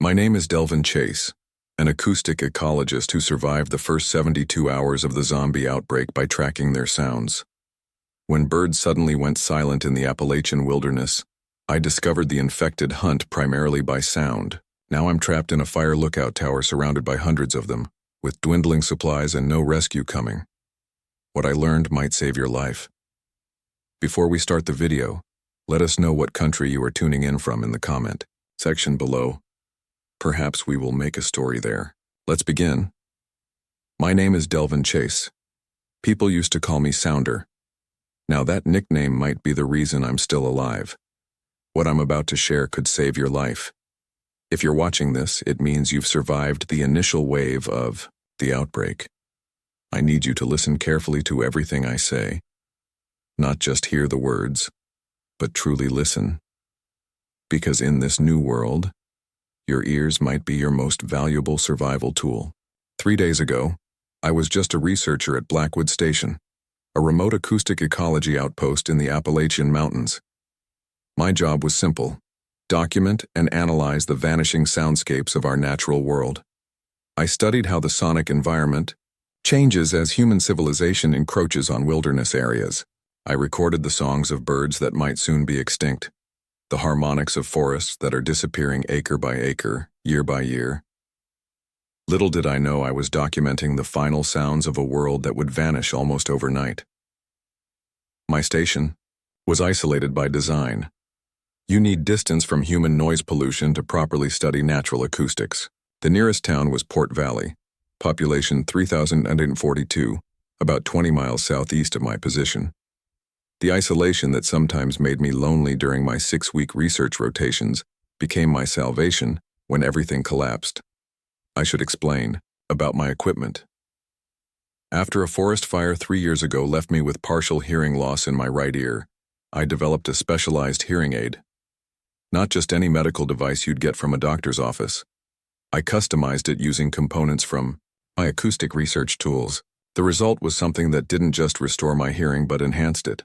My name is Delvin Chase, an acoustic ecologist who survived the first 72 hours of the zombie outbreak by tracking their sounds. When birds suddenly went silent in the Appalachian wilderness, I discovered the infected hunt primarily by sound. Now I'm trapped in a fire lookout tower surrounded by hundreds of them, with dwindling supplies and no rescue coming. What I learned might save your life. Before we start the video, let us know what country you are tuning in from in the comment section below. Perhaps we will make a story there. Let's begin. My name is Delvin Chase. People used to call me Sounder. Now that nickname might be the reason I'm still alive. What I'm about to share could save your life. If you're watching this, it means you've survived the initial wave of the outbreak. I need you to listen carefully to everything I say. Not just hear the words, but truly listen. Because in this new world, your ears might be your most valuable survival tool. 3 days ago, I was just a researcher at Blackwood Station, a remote acoustic ecology outpost in the Appalachian Mountains. My job was simple: document and analyze the vanishing soundscapes of our natural world. I studied how the sonic environment changes as human civilization encroaches on wilderness areas. I recorded the songs of birds that might soon be extinct, the harmonics of forests that are disappearing acre by acre, year by year. Little did I know I was documenting the final sounds of a world that would vanish almost overnight. My station was isolated by design. You need distance from human noise pollution to properly study natural acoustics. The nearest town was Port Valley, population 3,042, about 20 miles southeast of my position. The isolation that sometimes made me lonely during my 6-week research rotations became my salvation when everything collapsed. I should explain about my equipment. After a forest fire 3 years ago left me with partial hearing loss in my right ear, I developed a specialized hearing aid. Not just any medical device you'd get from a doctor's office. I customized it using components from my acoustic research tools. The result was something that didn't just restore my hearing but enhanced it.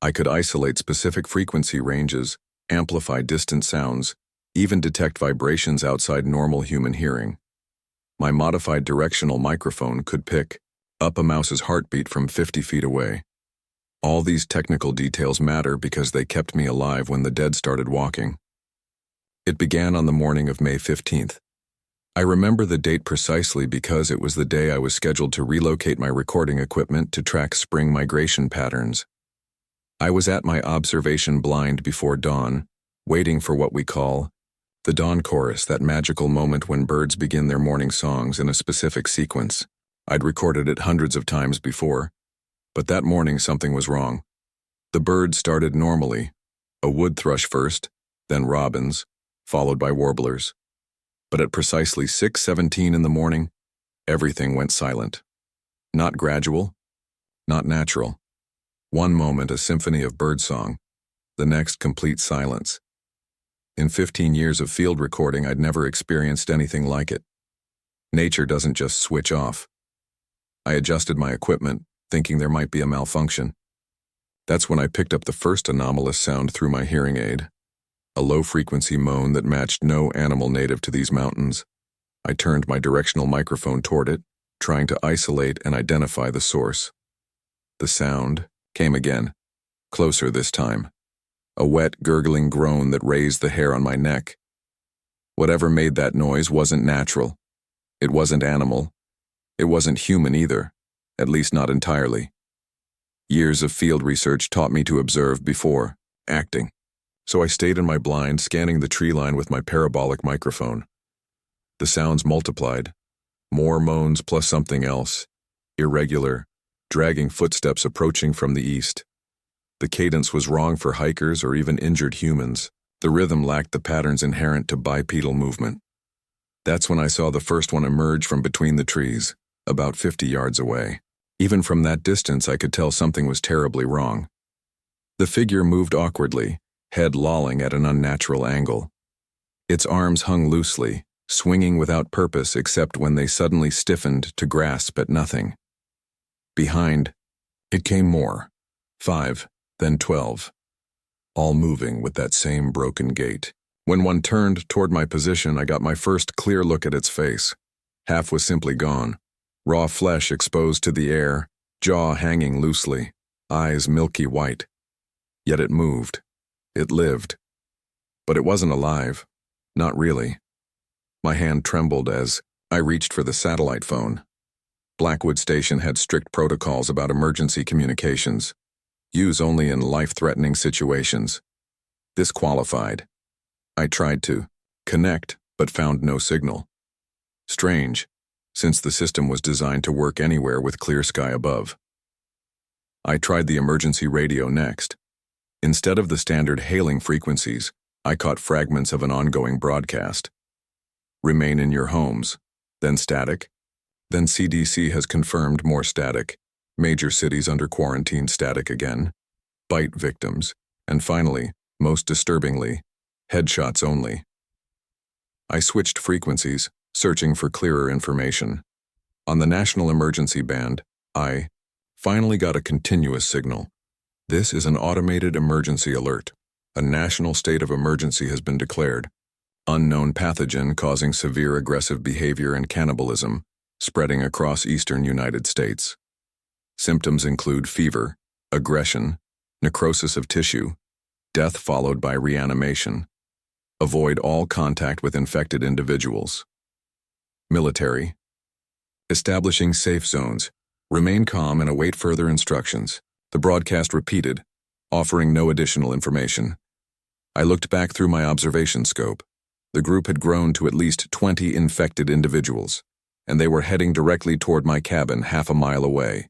I could isolate specific frequency ranges, amplify distant sounds, even detect vibrations outside normal human hearing. My modified directional microphone could pick up a mouse's heartbeat from 50 feet away. All these technical details matter because they kept me alive when the dead started walking. It began on the morning of May 15th. I remember the date precisely because it was the day I was scheduled to relocate my recording equipment to track spring migration patterns. I was at my observation blind before dawn, waiting for what we call the dawn chorus, that magical moment when birds begin their morning songs in a specific sequence. I'd recorded it hundreds of times before, but that morning something was wrong. The birds started normally, a wood thrush first, then robins, followed by warblers. But at precisely 6:17 in the morning, everything went silent. Not gradual, not natural. One moment a symphony of birdsong, the next complete silence. In 15 years of field recording, I'd never experienced anything like it. Nature doesn't just switch off. I adjusted my equipment, thinking there might be a malfunction. That's when I picked up the first anomalous sound through my hearing aid, a low-frequency moan that matched no animal native to these mountains. I turned my directional microphone toward it, trying to isolate and identify the source. The sound came again, closer this time, a wet, gurgling groan that raised the hair on my neck. Whatever made that noise wasn't natural. It wasn't animal. It wasn't human either, at least not entirely. Years of field research taught me to observe before acting, so I stayed in my blind, scanning the tree line with my parabolic microphone. The sounds multiplied, more moans plus something else, irregular, dragging footsteps approaching from the east. The cadence was wrong for hikers or even injured humans. The rhythm lacked the patterns inherent to bipedal movement. That's when I saw the first one emerge from between the trees, about 50 yards away. Even from that distance, I could tell something was terribly wrong. The figure moved awkwardly, head lolling at an unnatural angle. Its arms hung loosely, swinging without purpose except when they suddenly stiffened to grasp at nothing. Behind, it came more, 5, then 12, all moving with that same broken gait. When one turned toward my position, I got my first clear look at its face. Half was simply gone, raw flesh exposed to the air, jaw hanging loosely, eyes milky white. Yet it moved. It lived. But it wasn't alive. Not really. My hand trembled as I reached for the satellite phone. Blackwood Station had strict protocols about emergency communications. Use only in life-threatening situations. This qualified. I tried to connect, but found no signal. Strange, since the system was designed to work anywhere with clear sky above. I tried the emergency radio next. Instead of the standard hailing frequencies, I caught fragments of an ongoing broadcast. Remain in your homes, then static. Then CDC has confirmed more static. Major cities under quarantine static again. Bite victims. And finally, most disturbingly, headshots only. I switched frequencies, searching for clearer information. On the National Emergency Band, I finally got a continuous signal. This is an automated emergency alert. A national state of emergency has been declared. Unknown pathogen causing severe aggressive behavior and cannibalism, spreading across eastern United States. Symptoms include fever, aggression, necrosis of tissue, death followed by reanimation. Avoid all contact with infected individuals. Military. Establishing safe zones. Remain calm and await further instructions. The broadcast repeated, offering no additional information. I looked back through my observation scope. The group had grown to at least 20 infected individuals, and they were heading directly toward my cabin half a mile away.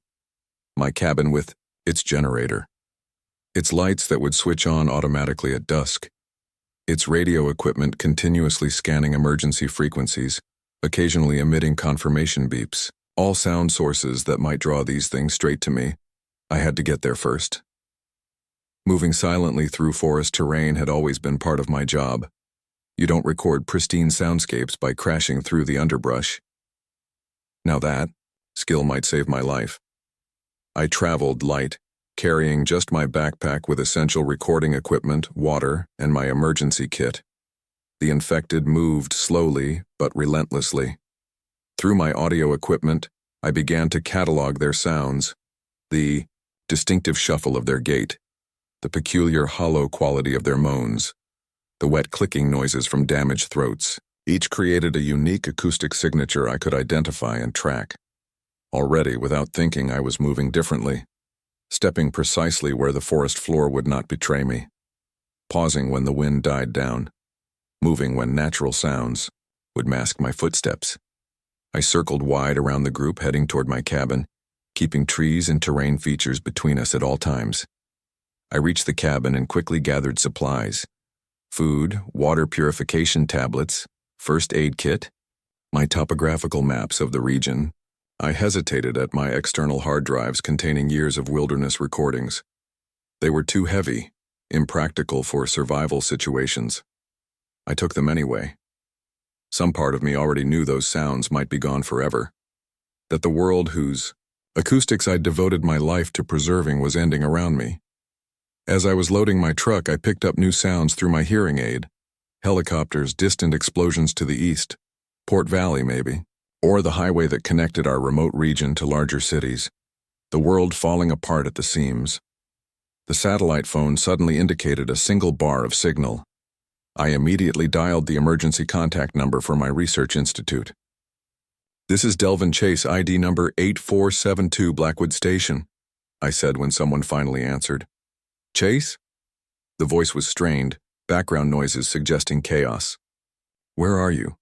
My cabin with its generator. Its lights that would switch on automatically at dusk. Its radio equipment continuously scanning emergency frequencies, occasionally emitting confirmation beeps, all sound sources that might draw these things straight to me. I had to get there first. Moving silently through forest terrain had always been part of my job. You don't record pristine soundscapes by crashing through the underbrush. Now that skill might save my life. I traveled light, carrying just my backpack with essential recording equipment, water, and my emergency kit. The infected moved slowly but relentlessly. Through my audio equipment, I began to catalog their sounds, the distinctive shuffle of their gait, the peculiar hollow quality of their moans, the wet clicking noises from damaged throats. Each created a unique acoustic signature I could identify and track. Already, without thinking, I was moving differently, stepping precisely where the forest floor would not betray me, pausing when the wind died down, moving when natural sounds would mask my footsteps. I circled wide around the group, heading toward my cabin, keeping trees and terrain features between us at all times. I reached the cabin and quickly gathered supplies: food, water purification tablets, first aid kit, my topographical maps of the region. I hesitated at my external hard drives containing years of wilderness recordings. They were too heavy, impractical for survival situations. I took them anyway. Some part of me already knew those sounds might be gone forever, that the world whose acoustics I'd devoted my life to preserving was ending around me. As I was loading my truck, I picked up new sounds through my hearing aid. Helicopters, distant explosions to the east, Port Valley maybe, or the highway that connected our remote region to larger cities. The world falling apart at the seams. The satellite phone suddenly indicated a single bar of signal. I immediately dialed the emergency contact number for my research institute. "This is Delvin Chase, ID number 8472 Blackwood Station," I said when someone finally answered. "Chase?" The voice was strained, background noises suggesting chaos. "Where are you?"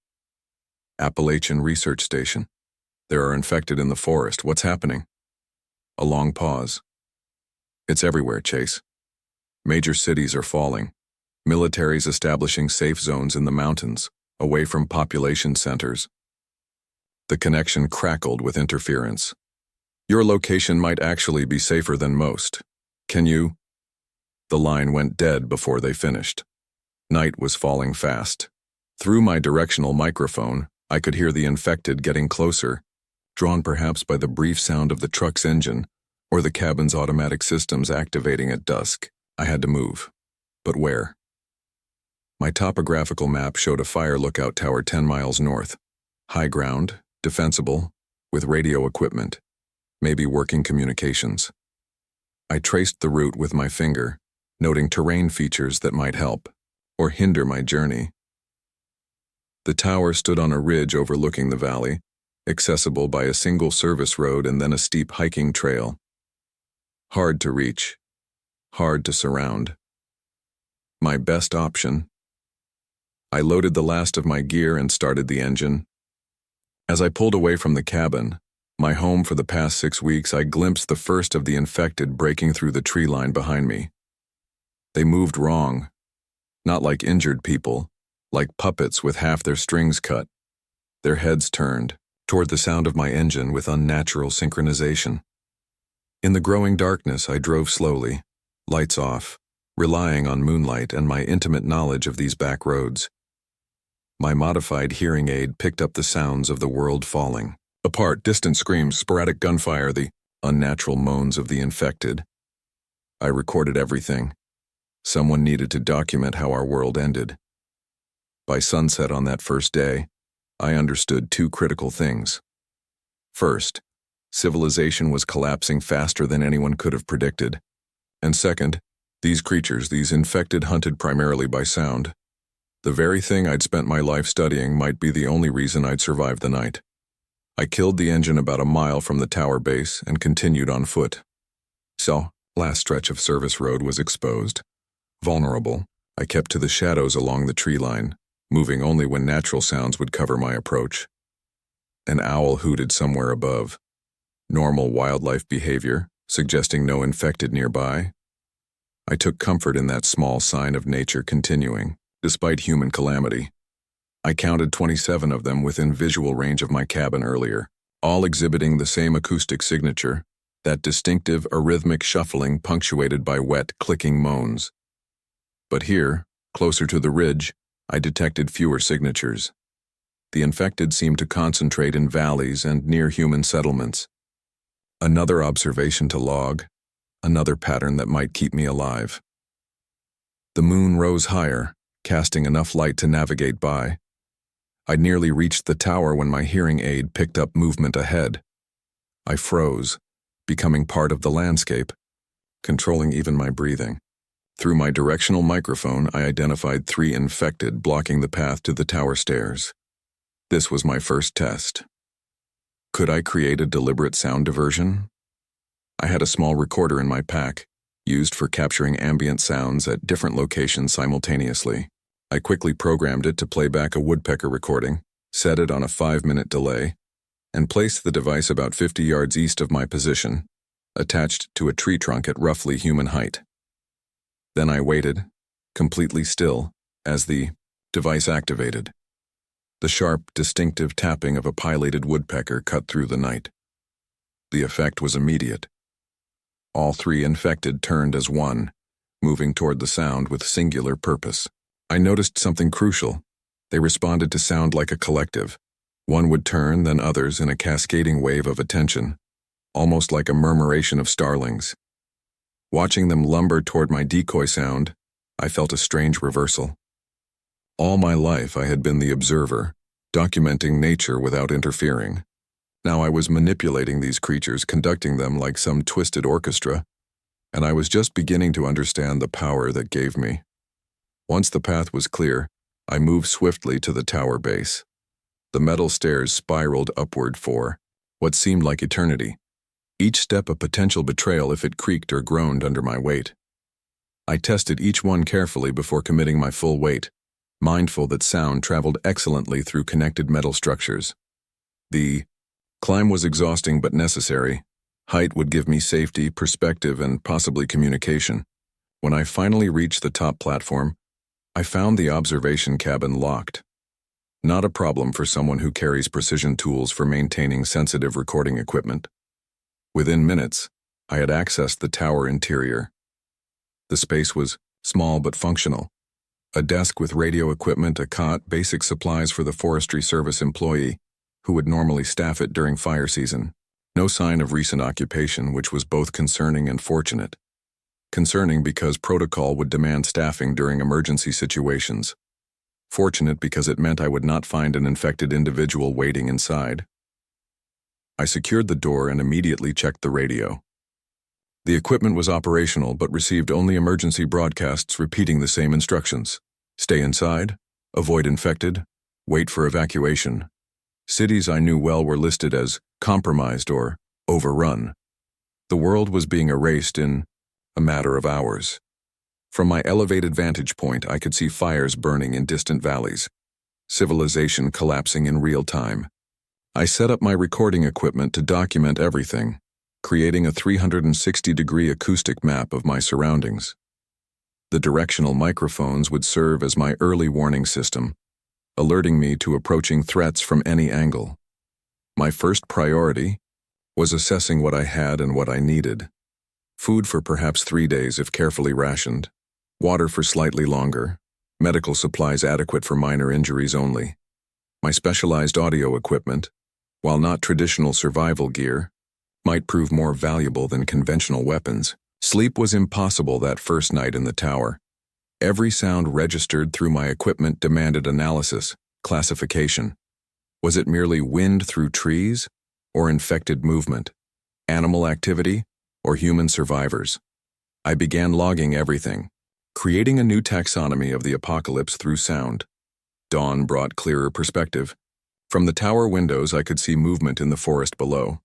"Appalachian Research Station. There are infected in the forest. What's happening?" A long pause. "It's everywhere, Chase. Major cities are falling. Militaries establishing safe zones in the mountains, away from population centers." The connection crackled with interference. "Your location might actually be safer than most. Can you?" The line went dead before they finished. Night was falling fast. Through my directional microphone, I could hear the infected getting closer, drawn perhaps by the brief sound of the truck's engine or the cabin's automatic systems activating at dusk. I had to move. But where? My topographical map showed a fire lookout tower 10 miles north. High ground, defensible, with radio equipment, maybe working communications. I traced the route with my finger, noting terrain features that might help or hinder my journey. The tower stood on a ridge overlooking the valley, accessible by a single service road and then a steep hiking trail. Hard to reach, hard to surround. My best option. I loaded the last of my gear and started the engine. As I pulled away from the cabin, my home for the past 6 weeks, I glimpsed the first of the infected breaking through the tree line behind me. They moved wrong, not like injured people, like puppets with half their strings cut. Their heads turned toward the sound of my engine with unnatural synchronization. In the growing darkness, I drove slowly, lights off, relying on moonlight and my intimate knowledge of these back roads. My modified hearing aid picked up the sounds of the world falling apart, distant screams, sporadic gunfire, the unnatural moans of the infected. I recorded everything. Someone needed to document how our world ended. By sunset on that first day, I understood 2 critical things. First, civilization was collapsing faster than anyone could have predicted. And second, these creatures, these infected, hunted primarily by sound. The very thing I'd spent my life studying might be the only reason I'd survived the night. I killed the engine about a mile from the tower base and continued on foot. So, last stretch of service road was exposed. Vulnerable, I kept to the shadows along the tree line, moving only when natural sounds would cover my approach. An owl hooted somewhere above. Normal wildlife behavior, suggesting no infected nearby. I took comfort in that small sign of nature continuing, despite human calamity. I counted 27 of them within visual range of my cabin earlier, all exhibiting the same acoustic signature, that distinctive arrhythmic shuffling punctuated by wet, clicking moans. But here, closer to the ridge, I detected fewer signatures. The infected seemed to concentrate in valleys and near human settlements. Another observation to log, another pattern that might keep me alive. The moon rose higher, casting enough light to navigate by. I'd nearly reached the tower when my hearing aid picked up movement ahead. I froze, becoming part of the landscape, controlling even my breathing. Through my directional microphone, I identified 3 infected blocking the path to the tower stairs. This was my first test. Could I create a deliberate sound diversion? I had a small recorder in my pack, used for capturing ambient sounds at different locations simultaneously. I quickly programmed it to play back a woodpecker recording, set it on a 5-minute delay, and placed the device about 50 yards east of my position, attached to a tree trunk at roughly human height. Then I waited, completely still, as the device activated. The sharp, distinctive tapping of a pileated woodpecker cut through the night. The effect was immediate. All 3 infected turned as one, moving toward the sound with singular purpose. I noticed something crucial. They responded to sound like a collective. One would turn, then others in a cascading wave of attention, almost like a murmuration of starlings. Watching them lumber toward my decoy sound, I felt a strange reversal. All my life I had been the observer, documenting nature without interfering. Now I was manipulating these creatures, conducting them like some twisted orchestra, and I was just beginning to understand the power that gave me. Once the path was clear, I moved swiftly to the tower base. The metal stairs spiraled upward for what seemed like eternity, each step a potential betrayal if it creaked or groaned under my weight. I tested each one carefully before committing my full weight, mindful that sound traveled excellently through connected metal structures. The climb was exhausting but necessary. Height would give me safety, perspective, and possibly communication. When I finally reached the top platform, I found the observation cabin locked. Not a problem for someone who carries precision tools for maintaining sensitive recording equipment. Within minutes, I had accessed the tower interior. The space was small but functional. A desk with radio equipment, a cot, basic supplies for the Forestry Service employee who would normally staff it during fire season. No sign of recent occupation, which was both concerning and fortunate. Concerning because protocol would demand staffing during emergency situations. Fortunate because it meant I would not find an infected individual waiting inside. I secured the door and immediately checked the radio. The equipment was operational but received only emergency broadcasts repeating the same instructions. Stay inside, avoid infected, wait for evacuation. Cities I knew well were listed as compromised or overrun. The world was being erased in a matter of hours. From my elevated vantage point, I could see fires burning in distant valleys, civilization collapsing in real time. I set up my recording equipment to document everything, creating a 360-degree acoustic map of my surroundings. The directional microphones would serve as my early warning system, alerting me to approaching threats from any angle. My first priority was assessing what I had and what I needed. Food for perhaps 3 days if carefully rationed, water for slightly longer, medical supplies adequate for minor injuries only. My specialized audio equipment, while not traditional survival gear, might prove more valuable than conventional weapons. Sleep was impossible that first night in the tower. Every sound registered through my equipment demanded analysis, classification. Was it merely wind through trees, or infected movement, animal activity, or human survivors? I began logging everything, creating a new taxonomy of the apocalypse through sound. Dawn brought clearer perspective. From the tower windows, I could see movement in the forest below.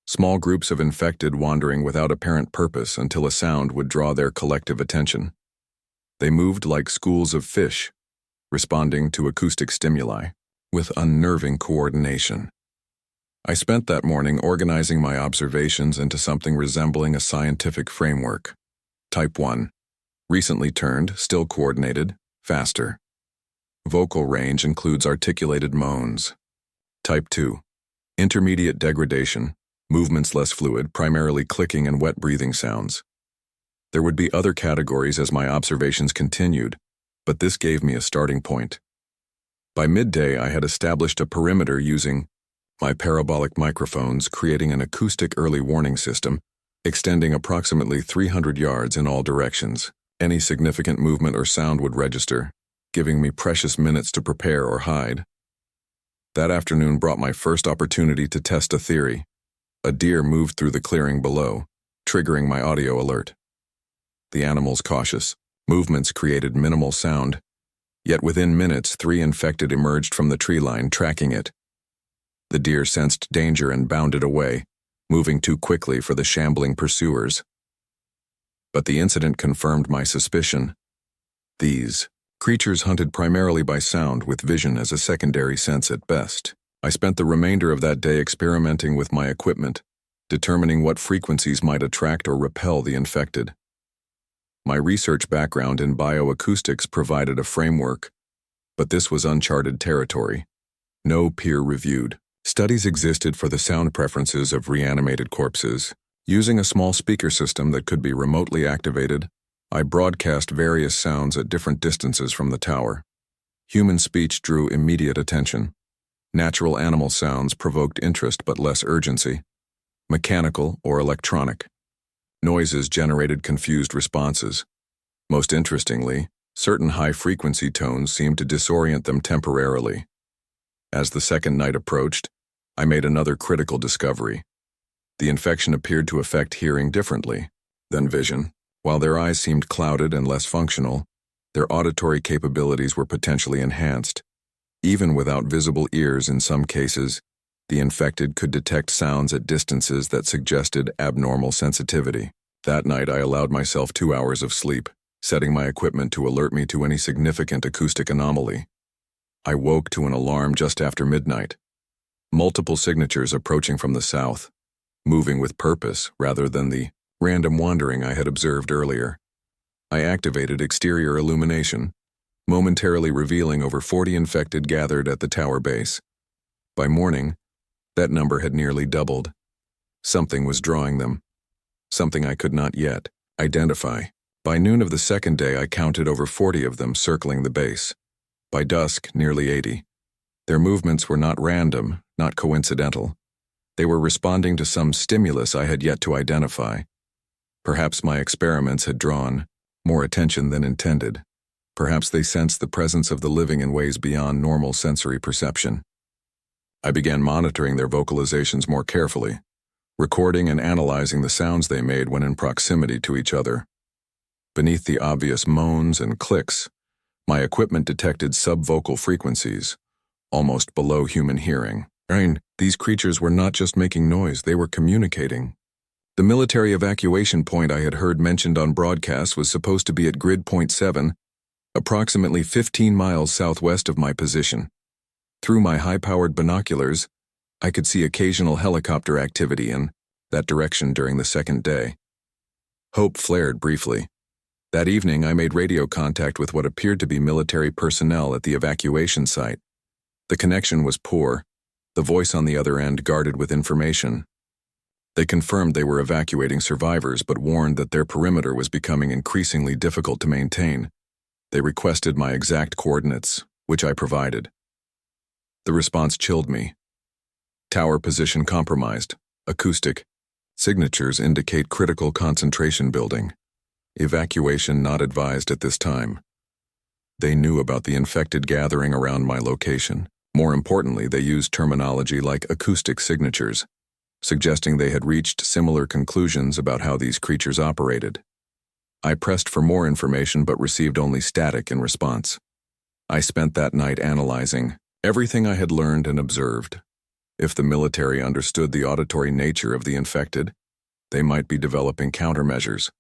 Small groups of infected wandering without apparent purpose until a sound would draw their collective attention. They moved like schools of fish, responding to acoustic stimuli, with unnerving coordination. I spent that morning organizing my observations into something resembling a scientific framework. Type 1. Recently turned, still coordinated, faster. Vocal range includes articulated moans. Type 2. Intermediate degradation, movements less fluid, primarily clicking and wet breathing sounds. There would be other categories as my observations continued, but this gave me a starting point. By midday, I had established a perimeter using my parabolic microphones, creating an acoustic early warning system, extending approximately 300 yards in all directions. Any significant movement or sound would register, giving me precious minutes to prepare or hide. That afternoon brought my first opportunity to test a theory. A deer moved through the clearing below, triggering my audio alert. The animal's cautious movements created minimal sound, yet within minutes 3 infected emerged from the tree line, tracking it. The deer sensed danger and bounded away, moving too quickly for the shambling pursuers. But the incident confirmed my suspicion. These creatures hunted primarily by sound, with vision as a secondary sense at best. I spent the remainder of that day experimenting with my equipment, determining what frequencies might attract or repel the infected. My research background in bioacoustics provided a framework, but this was uncharted territory. No peer-reviewed studies existed for the sound preferences of reanimated corpses. Using a small speaker system that could be remotely activated, I broadcast various sounds at different distances from the tower. Human speech drew immediate attention. Natural animal sounds provoked interest but less urgency. Mechanical or electronic noises generated confused responses. Most interestingly, certain high-frequency tones seemed to disorient them temporarily. As the second night approached, I made another critical discovery. The infection appeared to affect hearing differently than vision. While their eyes seemed clouded and less functional, their auditory capabilities were potentially enhanced. Even without visible ears in some cases, the infected could detect sounds at distances that suggested abnormal sensitivity. That night, I allowed myself 2 hours of sleep, setting my equipment to alert me to any significant acoustic anomaly. I woke to an alarm just after midnight. Multiple signatures approaching from the south, moving with purpose rather than the random wandering I had observed earlier. I activated exterior illumination, momentarily revealing over 40 infected gathered at the tower base. By morning, that number had nearly doubled. Something was drawing them, something I could not yet identify. By noon of the second day, I counted over 40 of them circling the base. By dusk, nearly 80. Their movements were not random, not coincidental. They were responding to some stimulus I had yet to identify. Perhaps my experiments had drawn more attention than intended. Perhaps they sensed the presence of the living in ways beyond normal sensory perception. I began monitoring their vocalizations more carefully, recording and analyzing the sounds they made when in proximity to each other. Beneath the obvious moans and clicks, my equipment detected subvocal frequencies, almost below human hearing. These creatures were not just making noise, they were communicating. The military evacuation point I had heard mentioned on broadcasts was supposed to be at Grid Point 7, approximately 15 miles southwest of my position. Through my high-powered binoculars, I could see occasional helicopter activity in that direction during the second day. Hope flared briefly. That evening, I made radio contact with what appeared to be military personnel at the evacuation site. The connection was poor, the voice on the other end guarded with information. They confirmed they were evacuating survivors but warned that their perimeter was becoming increasingly difficult to maintain. They requested my exact coordinates, which I provided. The response chilled me. Tower position compromised. Acoustic. Signatures indicate critical concentration building. Evacuation not advised at this time. They knew about the infected gathering around my location. More importantly, they used terminology like acoustic signatures, suggesting they had reached similar conclusions about how these creatures operated. I pressed for more information but received only static in response. I spent that night analyzing everything I had learned and observed. If the military understood the auditory nature of the infected, they might be developing countermeasures.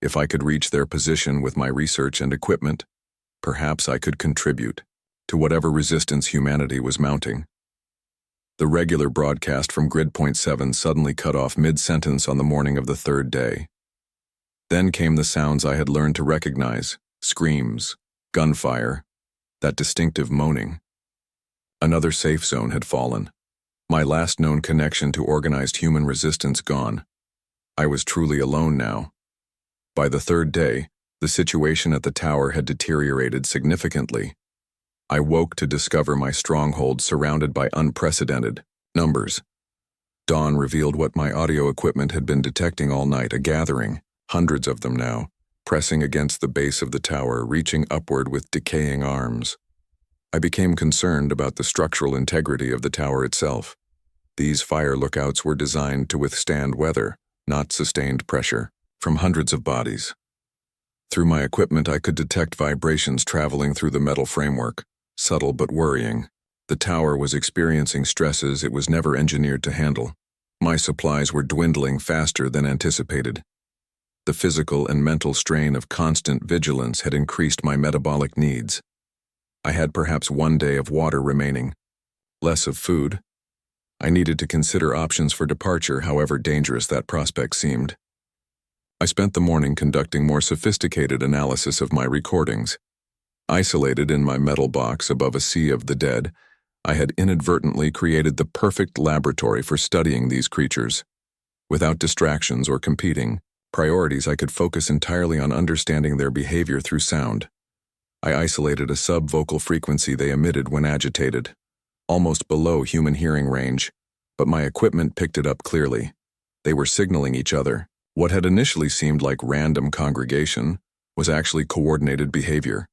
If I could reach their position with my research and equipment, perhaps I could contribute to whatever resistance humanity was mounting. The regular broadcast from Grid Point 7 suddenly cut off mid-sentence on the morning of the third day. Then came the sounds I had learned to recognize: screams, gunfire, that distinctive moaning. Another safe zone had fallen. My last known connection to organized human resistance gone. I was truly alone now. By the third day, the situation at the tower had deteriorated significantly. I woke to discover my stronghold surrounded by unprecedented numbers. Dawn revealed what my audio equipment had been detecting all night: a gathering, hundreds of them now, pressing against the base of the tower, reaching upward with decaying arms. I became concerned about the structural integrity of the tower itself. These fire lookouts were designed to withstand weather, not sustained pressure, from hundreds of bodies. Through my equipment, I could detect vibrations traveling through the metal framework, subtle but worrying. The tower was experiencing stresses it was never engineered to handle. My supplies were dwindling faster than anticipated. The physical and mental strain of constant vigilance had increased my metabolic needs. I had perhaps 1 day of water remaining, less of food. I needed to consider options for departure, however dangerous that prospect seemed. I spent the morning conducting more sophisticated analysis of my recordings. Isolated in my metal box above a sea of the dead, I had inadvertently created the perfect laboratory for studying these creatures. Without distractions or competing priorities, I could focus entirely on understanding their behavior through sound. I isolated a subvocal frequency they emitted when agitated, almost below human hearing range, but my equipment picked it up clearly. They were signaling each other. What had initially seemed like random congregation was actually coordinated behavior,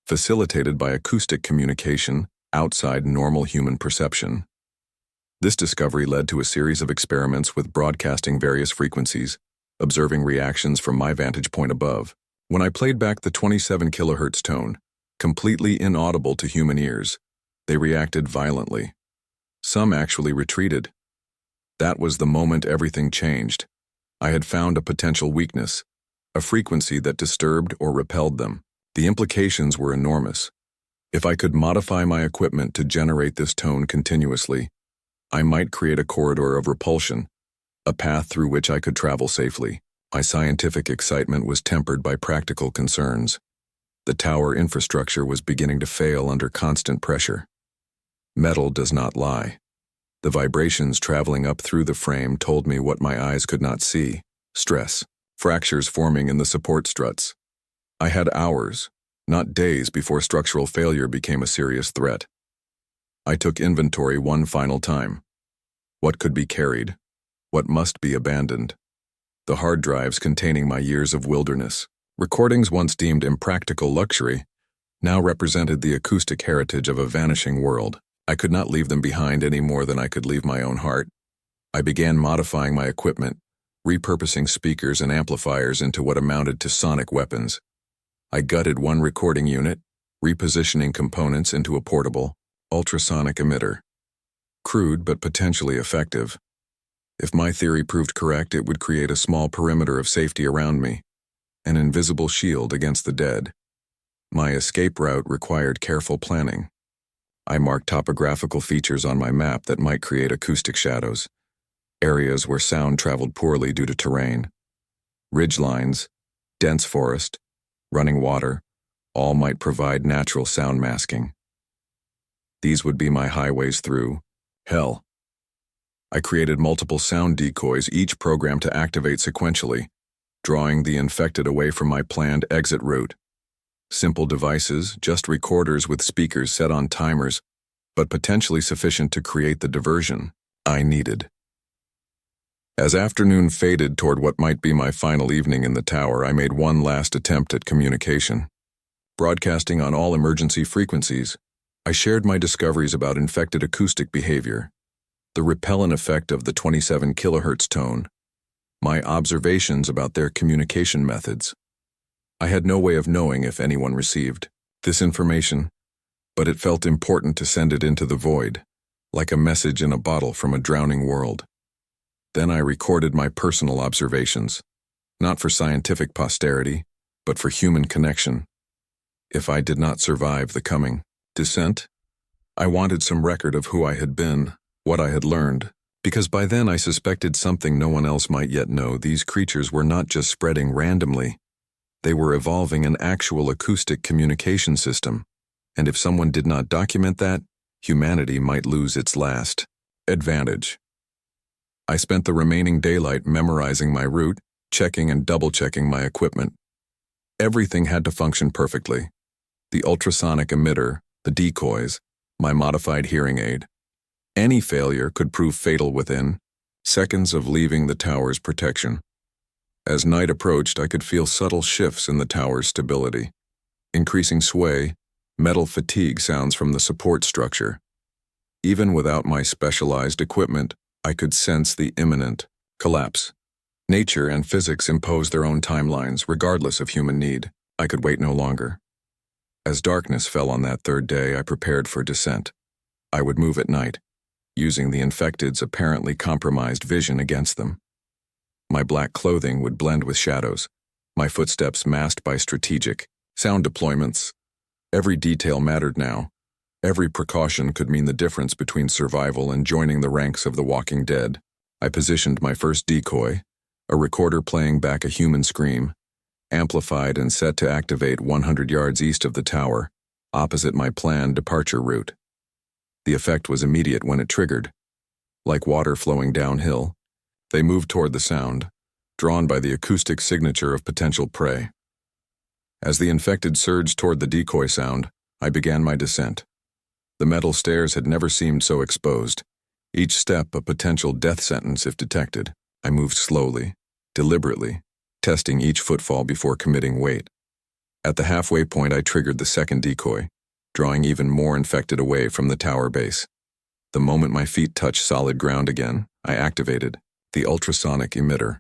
facilitated by acoustic communication outside normal human perception. This discovery led to a series of experiments with broadcasting various frequencies, observing reactions from my vantage point above. When I played back the 27 kHz tone, completely inaudible to human ears, they reacted violently. Some actually retreated. That was the moment everything changed. I had found a potential weakness, a frequency that disturbed or repelled them. The implications were enormous. If I could modify my equipment to generate this tone continuously, I might create a corridor of repulsion, a path through which I could travel safely. My scientific excitement was tempered by practical concerns. The tower infrastructure was beginning to fail under constant pressure. Metal does not lie. The vibrations traveling up through the frame told me what my eyes could not see: stress, fractures forming in the support struts. I had hours, not days, before structural failure became a serious threat. I took inventory one final time. What could be carried? What must be abandoned? The hard drives containing my years of wilderness, Recordings once deemed impractical luxury now represented the acoustic heritage of a vanishing world. I could not leave them behind any more than I could leave my own heart. I began modifying my equipment, repurposing speakers and amplifiers into what amounted to sonic weapons. I gutted one recording unit, repositioning components into a portable, ultrasonic emitter. Crude but potentially effective. If my theory proved correct, it would create a small perimeter of safety around me, an invisible shield against the dead. My escape route required careful planning. I marked topographical features on my map that might create acoustic shadows, areas where sound traveled poorly due to terrain. Ridgelines, dense forest, running water, all might provide natural sound masking. These would be my highways through hell. I created multiple sound decoys, each programmed to activate sequentially, drawing the infected away from my planned exit route. Simple devices, just recorders with speakers set on timers, but potentially sufficient to create the diversion I needed. As afternoon faded toward what might be my final evening in the tower, I made one last attempt at communication. Broadcasting on all emergency frequencies, I shared my discoveries about infected acoustic behavior, the repellent effect of the 27 kHz tone, my observations about their communication methods. I had no way of knowing if anyone received this information, but it felt important to send it into the void, like a message in a bottle from a drowning world. Then I recorded my personal observations, not for scientific posterity, but for human connection. If I did not survive the coming descent, I wanted some record of who I had been, what I had learned, because by then I suspected something no one else might yet know. These creatures were not just spreading randomly. They were evolving an actual acoustic communication system, and if someone did not document that, humanity might lose its last advantage. I spent the remaining daylight memorizing my route, checking and double-checking my equipment. Everything had to function perfectly. The ultrasonic emitter, the decoys, my modified hearing aid. Any failure could prove fatal within seconds of leaving the tower's protection. As night approached, I could feel subtle shifts in the tower's stability. Increasing sway, metal fatigue sounds from the support structure. Even without my specialized equipment, I could sense the imminent collapse. Nature and physics impose their own timelines, regardless of human need. I could wait no longer. As darkness fell on that third day, I prepared for descent. I would move at night, using the infected's apparently compromised vision against them. My black clothing would blend with shadows, my footsteps masked by strategic sound deployments. Every detail mattered now. Every precaution could mean the difference between survival and joining the ranks of the walking dead. I positioned my first decoy, a recorder playing back a human scream, amplified and set to activate 100 yards east of the tower, opposite my planned departure route. The effect was immediate when it triggered. Like water flowing downhill, they moved toward the sound, drawn by the acoustic signature of potential prey. As the infected surged toward the decoy sound, I began my descent. The metal stairs had never seemed so exposed, each step a potential death sentence if detected. I moved slowly, deliberately, testing each footfall before committing weight. At the halfway point, I triggered the second decoy, drawing even more infected away from the tower base. The moment my feet touched solid ground again, I activated the ultrasonic emitter.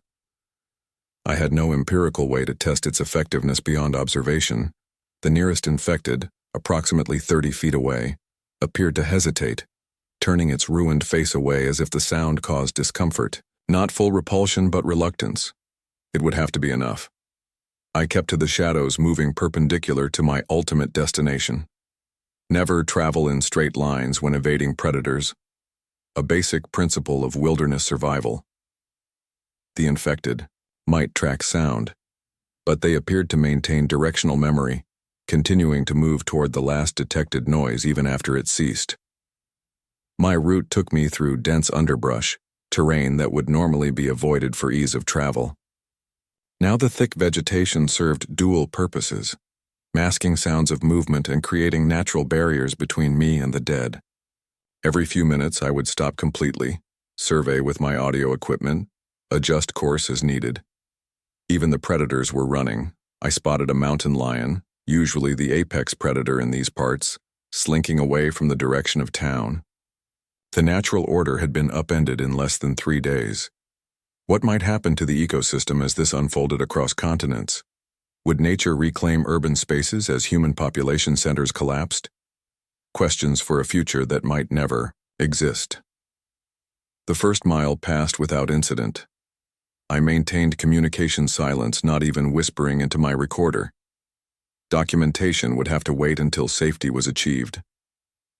I had no empirical way to test its effectiveness beyond observation. The nearest infected, approximately 30 feet away, appeared to hesitate, turning its ruined face away as if the sound caused discomfort. Not full repulsion, but reluctance. It would have to be enough. I kept to the shadows, moving perpendicular to my ultimate destination. Never travel in straight lines when evading predators. A basic principle of wilderness survival. The infected might track sound, but they appeared to maintain directional memory, continuing to move toward the last detected noise even after it ceased. My route took me through dense underbrush, terrain that would normally be avoided for ease of travel. Now the thick vegetation served dual purposes, masking sounds of movement and creating natural barriers between me and the dead. Every few minutes I would stop completely, survey with my audio equipment, adjust course as needed. Even the predators were running, I spotted a mountain lion, usually the apex predator in these parts, slinking away from the direction of town. The natural order had been upended in less than 3 days. What might happen to the ecosystem as this unfolded across continents? Would nature reclaim urban spaces as human population centers collapsed? Questions for a future that might never exist. The first mile passed without incident. I maintained communication silence, not even whispering into my recorder. Documentation would have to wait until safety was achieved.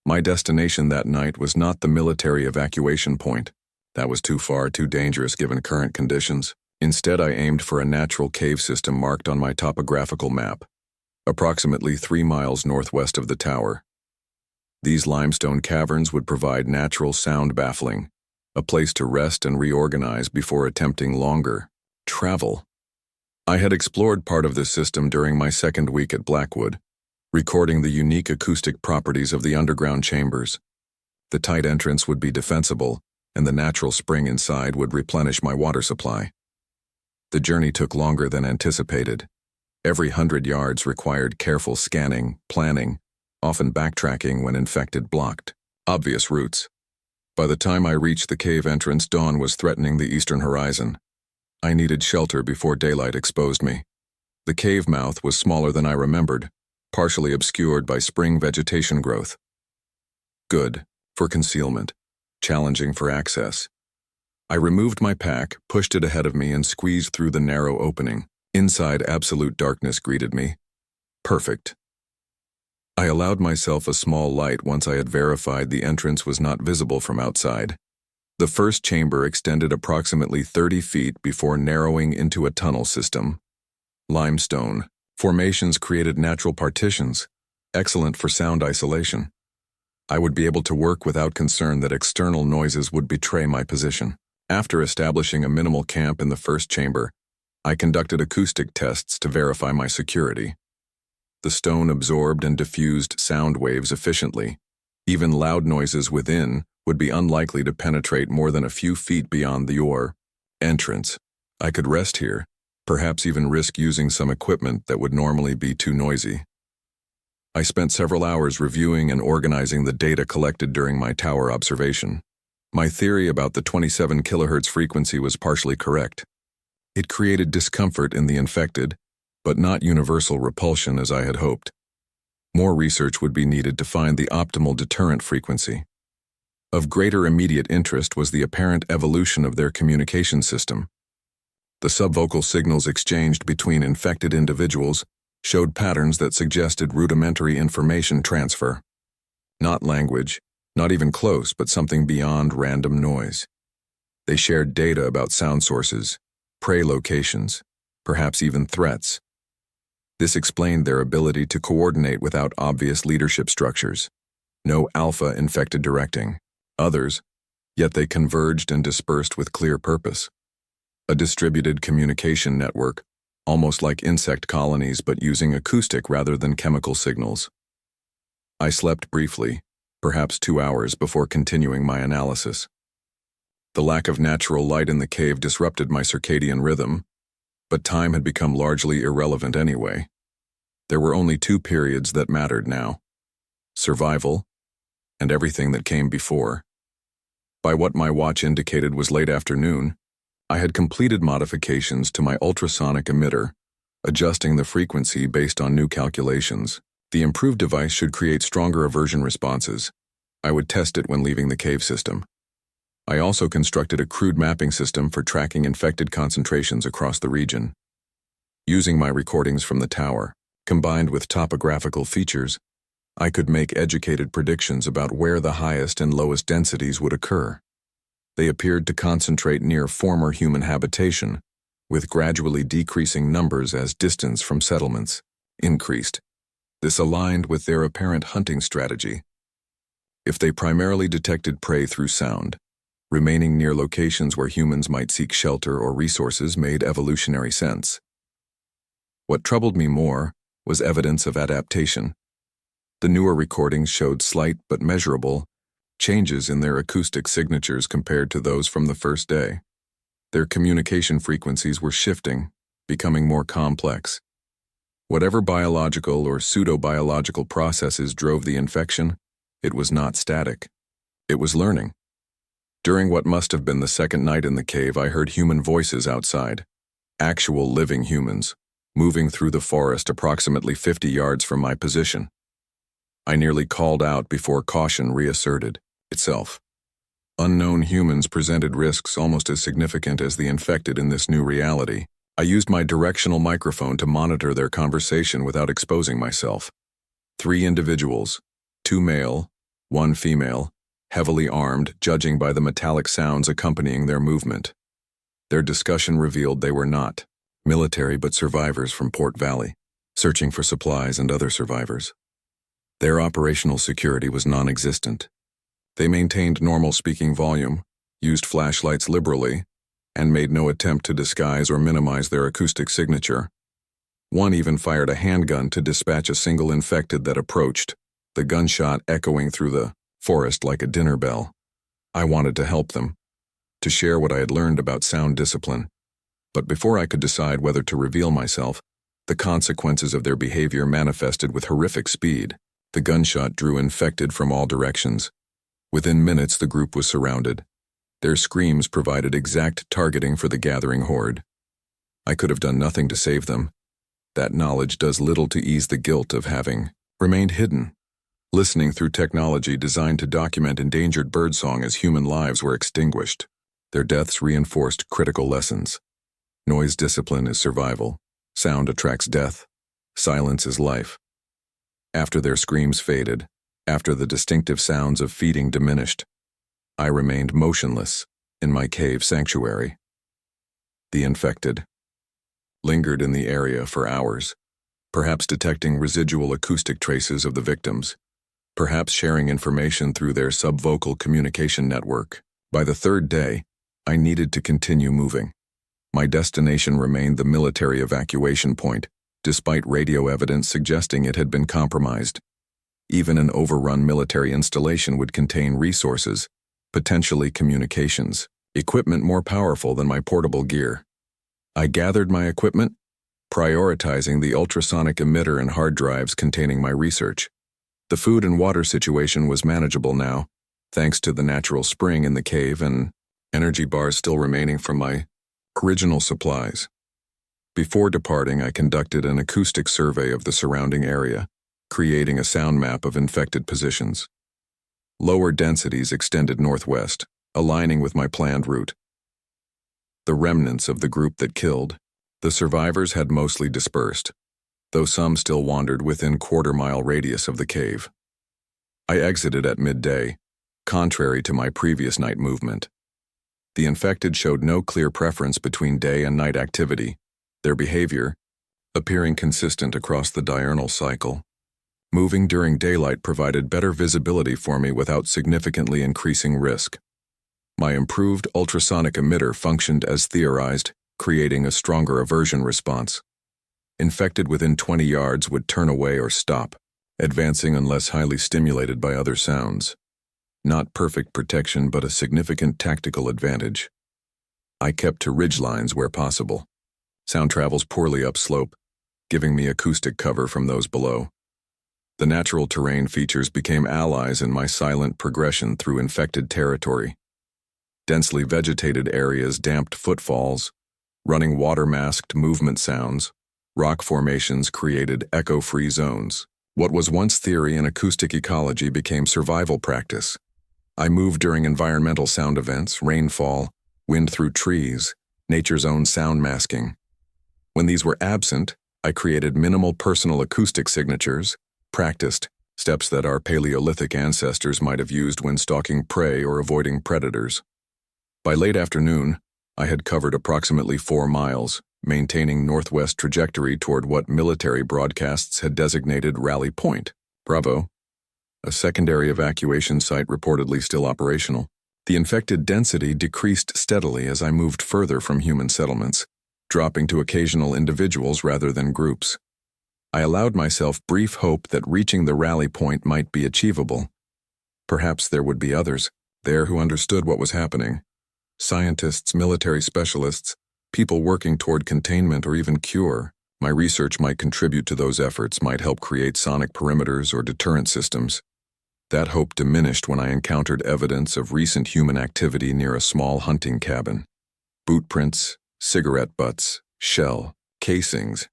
My destination that night was not the military evacuation point. That was too far, too dangerous given current conditions. Instead, I aimed for a natural cave system marked on my topographical map, approximately 3 miles northwest of the tower. These limestone caverns would provide natural sound baffling, a place to rest and reorganize before attempting longer travel. I had explored part of this system during my second week at Blackwood, recording the unique acoustic properties of the underground chambers. The tight entrance would be defensible, and the natural spring inside would replenish my water supply. The journey took longer than anticipated. Every 100 yards required careful scanning, planning, often backtracking when infected blocked obvious routes. By the time I reached the cave entrance, dawn was threatening the eastern horizon. I needed shelter before daylight exposed me. The cave mouth was smaller than I remembered, partially obscured by spring vegetation growth. Good for concealment, challenging for access. I removed my pack, pushed it ahead of me, and squeezed through the narrow opening. Inside, absolute darkness greeted me. Perfect. I allowed myself a small light once I had verified the entrance was not visible from outside. The first chamber extended approximately 30 feet before narrowing into a tunnel system. Limestone formations created natural partitions, excellent for sound isolation. I would be able to work without concern that external noises would betray my position. After establishing a minimal camp in the first chamber, I conducted acoustic tests to verify my security. The stone absorbed and diffused sound waves efficiently. Even loud noises within would be unlikely to penetrate more than a few feet beyond the entrance. I could rest here, perhaps even risk using some equipment that would normally be too noisy. I spent several hours reviewing and organizing the data collected during my tower observation. My theory about the 27 kHz frequency was partially correct. It created discomfort in the infected, but not universal repulsion as I had hoped. More research would be needed to find the optimal deterrent frequency. Of greater immediate interest was the apparent evolution of their communication system. The subvocal signals exchanged between infected individuals showed patterns that suggested rudimentary information transfer. Not language, not even close, but something beyond random noise. They shared data about sound sources, prey locations, perhaps even threats. This explained their ability to coordinate without obvious leadership structures. No alpha-infected directing. Others, yet they converged and dispersed with clear purpose. A distributed communication network, almost like insect colonies but using acoustic rather than chemical signals. I slept briefly, perhaps 2 hours before continuing my analysis. The lack of natural light in the cave disrupted my circadian rhythm, but time had become largely irrelevant anyway. There were only 2 periods that mattered now: survival and everything that came before. By what my watch indicated was late afternoon, I had completed modifications to my ultrasonic emitter, adjusting the frequency based on new calculations. The improved device should create stronger aversion responses. I would test it when leaving the cave system. I also constructed a crude mapping system for tracking infected concentrations across the region. Using my recordings from the tower, combined with topographical features, I could make educated predictions about where the highest and lowest densities would occur. They appeared to concentrate near former human habitation, with gradually decreasing numbers as distance from settlements increased. This aligned with their apparent hunting strategy. If they primarily detected prey through sound, remaining near locations where humans might seek shelter or resources made evolutionary sense. What troubled me more was evidence of adaptation. The newer recordings showed slight but measurable changes in their acoustic signatures compared to those from the first day. Their communication frequencies were shifting, becoming more complex. Whatever biological or pseudo-biological processes drove the infection, it was not static. It was learning. During what must have been the second night in the cave, I heard human voices outside. Actual living humans, moving through the forest approximately 50 yards from my position. I nearly called out before caution reasserted itself. Unknown humans presented risks almost as significant as the infected in this new reality. I used my directional microphone to monitor their conversation without exposing myself. 3 individuals, 2 male, 1 female, heavily armed, judging by the metallic sounds accompanying their movement. Their discussion revealed they were not military but survivors from Port Valley, searching for supplies and other survivors. Their operational security was non-existent. They maintained normal speaking volume, used flashlights liberally, and made no attempt to disguise or minimize their acoustic signature. One even fired a handgun to dispatch a single infected that approached, the gunshot echoing through the forest like a dinner bell. I wanted to help them, to share what I had learned about sound discipline. But before I could decide whether to reveal myself, the consequences of their behavior manifested with horrific speed. The gunshot drew infected from all directions. Within minutes, the group was surrounded. Their screams provided exact targeting for the gathering horde. I could have done nothing to save them. That knowledge does little to ease the guilt of having remained hidden. Listening through technology designed to document endangered birdsong as human lives were extinguished. Their deaths reinforced critical lessons. Noise discipline is survival. Sound attracts death. Silence is life. After their screams faded, after the distinctive sounds of feeding diminished, I remained motionless in my cave sanctuary. The infected lingered in the area for hours, perhaps detecting residual acoustic traces of the victims, perhaps sharing information through their subvocal communication network. By the 3rd day, I needed to continue moving. My destination remained the military evacuation point, despite radio evidence suggesting it had been compromised. Even an overrun military installation would contain resources, potentially communications, equipment more powerful than my portable gear. I gathered my equipment, prioritizing the ultrasonic emitter and hard drives containing my research. The food and water situation was manageable now, thanks to the natural spring in the cave and energy bars still remaining from my original supplies. Before departing, I conducted an acoustic survey of the surrounding area, creating a sound map of infected positions. Lower densities extended northwest, aligning with my planned route. The remnants of the group that killed, the survivors had mostly dispersed, though some still wandered within quarter-mile radius of the cave. I exited at midday, contrary to my previous night movement. The infected showed no clear preference between day and night activity, their behavior appearing consistent across the diurnal cycle. Moving during daylight provided better visibility for me without significantly increasing risk. My improved ultrasonic emitter functioned as theorized, creating a stronger aversion response. Infected within 20 yards would turn away or stop, advancing unless highly stimulated by other sounds. Not perfect protection, but a significant tactical advantage. I kept to ridgelines where possible. Sound travels poorly upslope, giving me acoustic cover from those below. The natural terrain features became allies in my silent progression through infected territory. Densely vegetated areas damped footfalls, running water masked movement sounds, rock formations created echo-free zones. What was once theory in acoustic ecology became survival practice. I moved during environmental sound events, rainfall, wind through trees, nature's own sound masking. When these were absent, I created minimal personal acoustic signatures, practiced steps that our Paleolithic ancestors might have used when stalking prey or avoiding predators. By late afternoon, I had covered approximately 4 miles, maintaining northwest trajectory toward what military broadcasts had designated Rally Point, Bravo, a secondary evacuation site reportedly still operational. The infected density decreased steadily as I moved further from human settlements, dropping to occasional individuals rather than groups. I allowed myself brief hope that reaching the rally point might be achievable. Perhaps there would be others there who understood what was happening. Scientists, military specialists, people working toward containment or even cure. My research might contribute to those efforts, might help create sonic perimeters or deterrent systems. That hope diminished when I encountered evidence of recent human activity near a small hunting cabin. Boot prints, cigarette butts, shell, casings.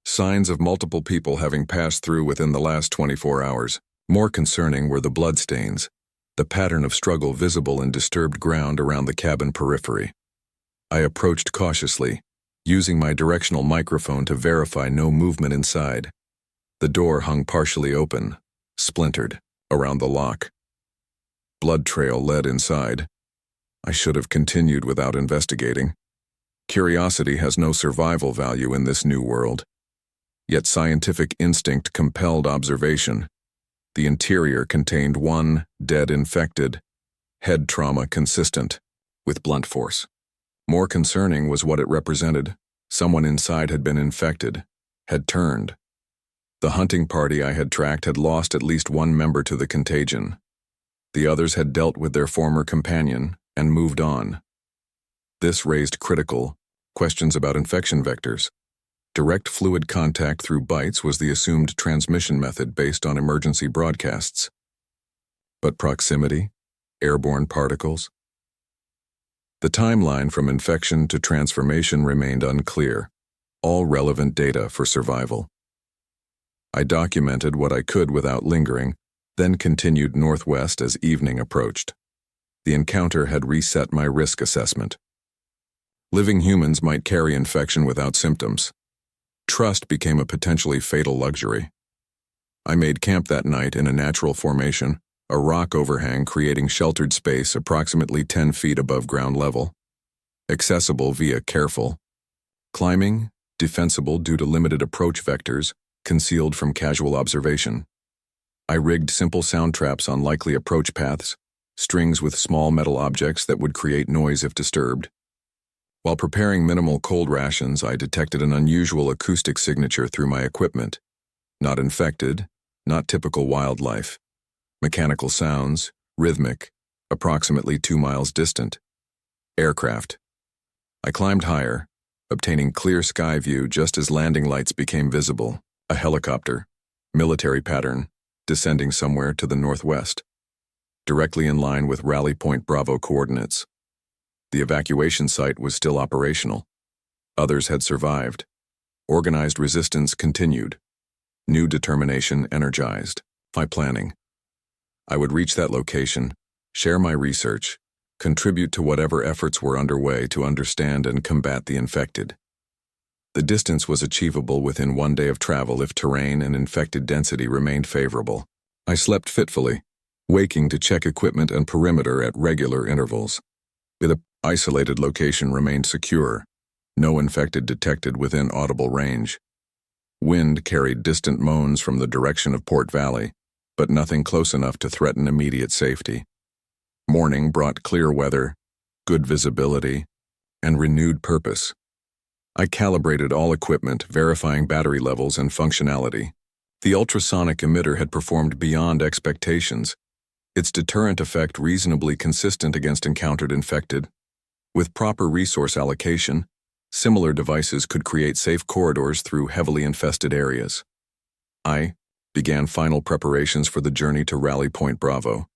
Signs of multiple people having passed through within the last 24 hours. More concerning were the bloodstains, the pattern of struggle visible in disturbed ground around the cabin periphery. I approached cautiously, using my directional microphone to verify no movement inside. The door hung partially open, splintered, around the lock. Blood trail led inside. I should have continued without investigating. Curiosity has no survival value in this new world. Yet scientific instinct compelled observation. The interior contained one dead infected, head trauma consistent, with blunt force. More concerning was what it represented. Someone inside had been infected, had turned. The hunting party I had tracked had lost at least one member to the contagion. The others had dealt with their former companion and moved on. This raised critical questions about infection vectors. Direct fluid contact through bites was the assumed transmission method based on emergency broadcasts. But proximity, airborne particles? The timeline from infection to transformation remained unclear, all relevant data for survival. I documented what I could without lingering, then continued northwest as evening approached. The encounter had reset my risk assessment. Living humans might carry infection without symptoms. Trust became a potentially fatal luxury. I made camp that night in a natural formation, a rock overhang creating sheltered space approximately 10 feet above ground level. Accessible via careful climbing, defensible due to limited approach vectors, concealed from casual observation. I rigged simple sound traps on likely approach paths, strings with small metal objects that would create noise if disturbed. While preparing minimal cold rations, I detected an unusual acoustic signature through my equipment. Not infected, not typical wildlife. Mechanical sounds, rhythmic, approximately 2 miles distant. Aircraft. I climbed higher, obtaining clear sky view just as landing lights became visible. A helicopter, military pattern, descending somewhere to the northwest, directly in line with Rally Point Bravo coordinates. The evacuation site was still operational. Others had survived. Organized resistance continued. New determination energized. My planning. I would reach that location, share my research, contribute to whatever efforts were underway to understand and combat the infected. The distance was achievable within 1 day of travel if terrain and infected density remained favorable. I slept fitfully, waking to check equipment and perimeter at regular intervals. The isolated location remained secure. No infected detected within audible range. Wind carried distant moans from the direction of Port Valley, but nothing close enough to threaten immediate safety. Morning brought clear weather, good visibility, and renewed purpose. I calibrated all equipment, verifying battery levels and functionality. The ultrasonic emitter had performed beyond expectations, its deterrent effect reasonably consistent against encountered infected. With proper resource allocation, similar devices could create safe corridors through heavily infested areas. I began final preparations for the journey to Rally Point Bravo,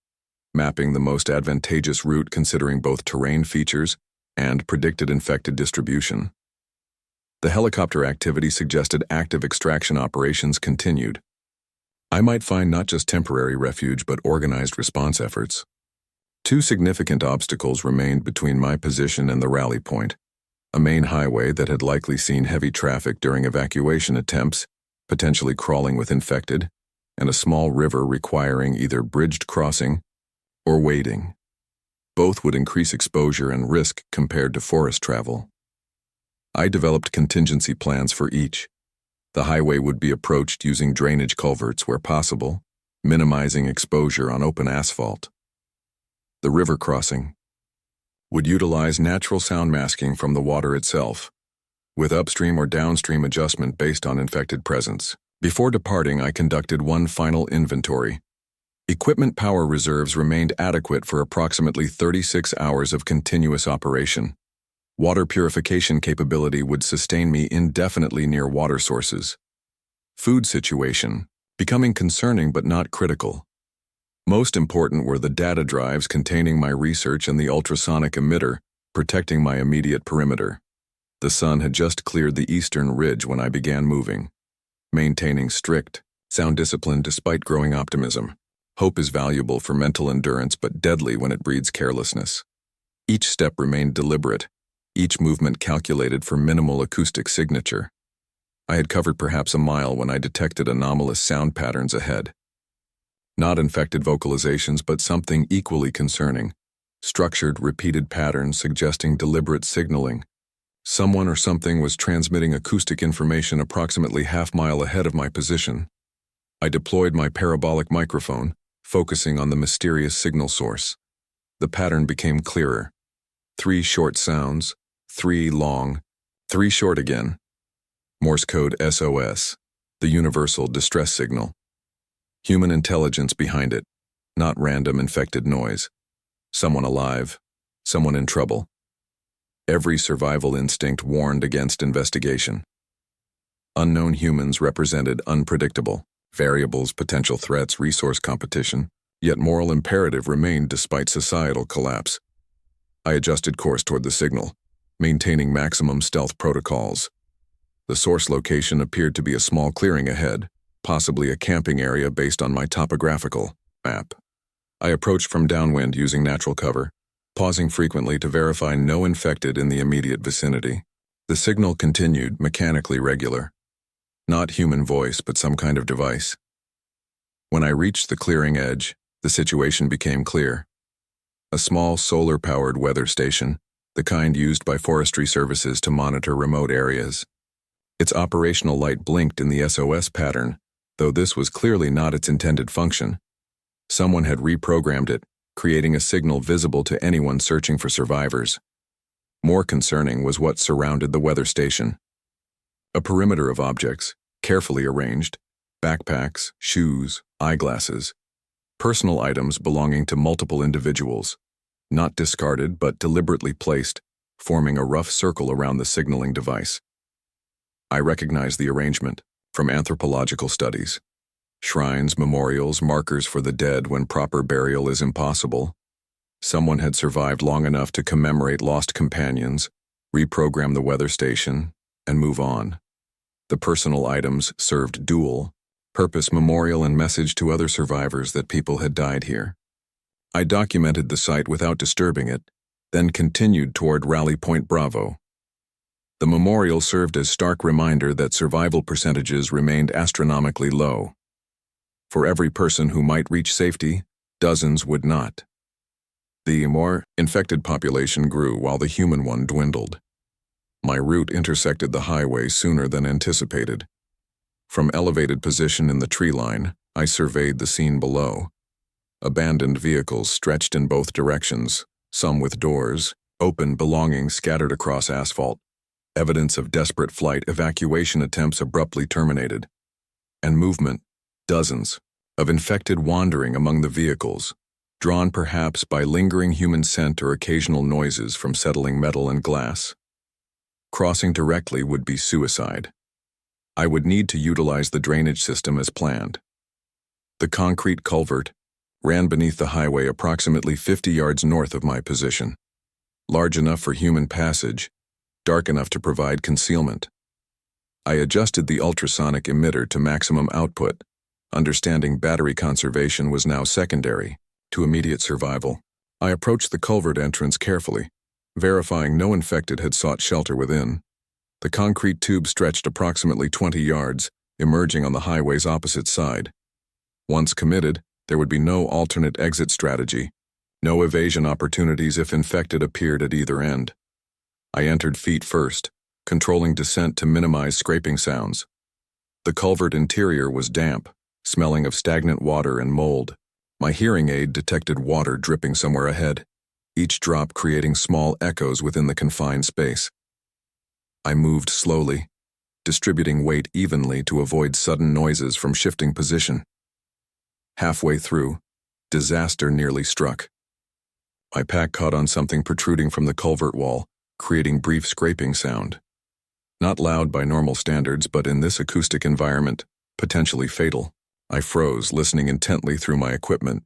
mapping the most advantageous route considering both terrain features and predicted infected distribution. The helicopter activity suggested active extraction operations continued. I might find not just temporary refuge but organized response efforts. 2 significant obstacles remained between my position and the rally point: a main highway that had likely seen heavy traffic during evacuation attempts, potentially crawling with infected, and a small river requiring either bridged crossing or wading. Both would increase exposure and risk compared to forest travel. I developed contingency plans for each. The highway would be approached using drainage culverts where possible, minimizing exposure on open asphalt. The river crossing would utilize natural sound masking from the water itself, with upstream or downstream adjustment based on infected presence. Before departing, I conducted one final inventory. Equipment power reserves remained adequate for approximately 36 hours of continuous operation. Water purification capability would sustain me indefinitely near water sources. Food situation, becoming concerning but not critical. Most important were the data drives containing my research and the ultrasonic emitter, protecting my immediate perimeter. The sun had just cleared the eastern ridge when I began moving. Maintaining strict, sound discipline despite growing optimism. Hope is valuable for mental endurance but deadly when it breeds carelessness. Each step remained deliberate, each movement calculated for minimal acoustic signature. I had covered perhaps a mile when I detected anomalous sound patterns ahead. Not infected vocalizations, but something equally concerning. Structured, repeated patterns suggesting deliberate signaling. Someone or something was transmitting acoustic information approximately half-mile ahead of my position. I deployed my parabolic microphone, focusing on the mysterious signal source. The pattern became clearer. 3 short sounds, 3 long, 3 short again. Morse code SOS, the universal distress signal. Human intelligence behind it, not random infected noise. Someone alive, someone in trouble. Every survival instinct warned against investigation. Unknown humans represented unpredictable variables, potential threats, resource competition, yet moral imperative remained despite societal collapse. I adjusted course toward the signal, maintaining maximum stealth protocols. The source location appeared to be a small clearing ahead, possibly a camping area based on my topographical map. I approached from downwind using natural cover, pausing frequently to verify no infected in the immediate vicinity. The signal continued, mechanically regular. Not human voice, but some kind of device. When I reached the clearing edge, the situation became clear. A small solar-powered weather station, the kind used by forestry services to monitor remote areas. Its operational light blinked in the SOS pattern, though this was clearly not its intended function. Someone had reprogrammed it, creating a signal visible to anyone searching for survivors. More concerning was what surrounded the weather station. A perimeter of objects, carefully arranged, backpacks, shoes, eyeglasses, personal items belonging to multiple individuals, not discarded but deliberately placed, forming a rough circle around the signaling device. I recognized the arrangement from anthropological studies. Shrines, memorials, markers for the dead when proper burial is impossible. Someone had survived long enough to commemorate lost companions, reprogram the weather station, and move on. The personal items served dual purpose, memorial and message to other survivors that people had died here. I documented the site without disturbing it, then continued toward Rally Point Bravo. The memorial served as stark reminder that survival percentages remained astronomically low. For every person who might reach safety, dozens would not. The more infected population grew while the human one dwindled. My route intersected the highway sooner than anticipated. From elevated position in the tree line, I surveyed the scene below. Abandoned vehicles stretched in both directions, some with doors, open belongings scattered across asphalt. Evidence of desperate flight, evacuation attempts abruptly terminated. And movement, dozens, of infected wandering among the vehicles, drawn perhaps by lingering human scent or occasional noises from settling metal and glass. Crossing directly would be suicide. I would need to utilize the drainage system as planned. The concrete culvert ran beneath the highway approximately 50 yards north of my position, large enough for human passage, dark enough to provide concealment. I adjusted the ultrasonic emitter to maximum output, understanding battery conservation was now secondary to immediate survival. I approached the culvert entrance carefully, verifying no infected had sought shelter within. The concrete tube stretched approximately 20 yards, emerging on the highway's opposite side. Once committed, there would be no alternate exit strategy, no evasion opportunities if infected appeared at either end. I entered feet first, controlling descent to minimize scraping sounds. The culvert interior was damp, smelling of stagnant water and mold. My hearing aid detected water dripping somewhere ahead, each drop creating small echoes within the confined space. I moved slowly, distributing weight evenly to avoid sudden noises from shifting position. Halfway through, disaster nearly struck. My pack caught on something protruding from the culvert wall, creating brief scraping sound. Not loud by normal standards, but in this acoustic environment, potentially fatal. I froze, listening intently through my equipment.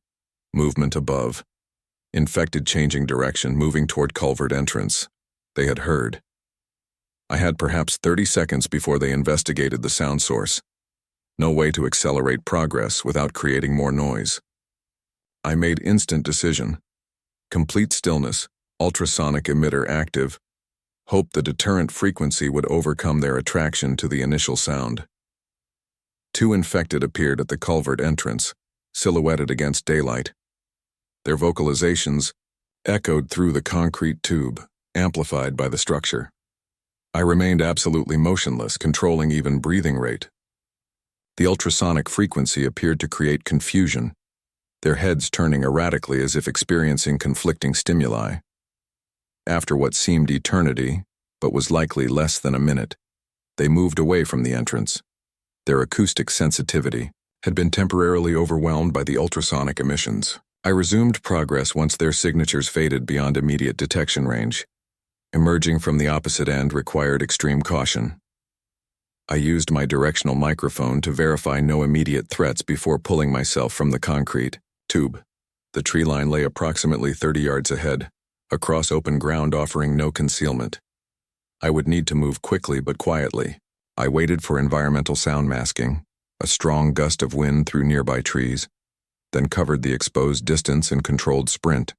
Movement above. Infected changing direction, moving toward culvert entrance. They had heard. I had perhaps 30 seconds before they investigated the sound source. No way to accelerate progress without creating more noise. I made instant decision. Complete stillness, ultrasonic emitter active. Hope the deterrent frequency would overcome their attraction to the initial sound. 2 infected appeared at the culvert entrance, silhouetted against daylight. Their vocalizations echoed through the concrete tube, amplified by the structure. I remained absolutely motionless, controlling even breathing rate. The ultrasonic frequency appeared to create confusion, their heads turning erratically as if experiencing conflicting stimuli. After what seemed eternity, but was likely less than a minute, they moved away from the entrance. Their acoustic sensitivity had been temporarily overwhelmed by the ultrasonic emissions. I resumed progress once their signatures faded beyond immediate detection range. Emerging from the opposite end required extreme caution. I used my directional microphone to verify no immediate threats before pulling myself from the concrete tube. The tree line lay approximately 30 yards ahead, across open ground offering no concealment. I would need to move quickly but quietly. I waited for environmental sound masking, a strong gust of wind through nearby trees, then covered the exposed distance in controlled sprint.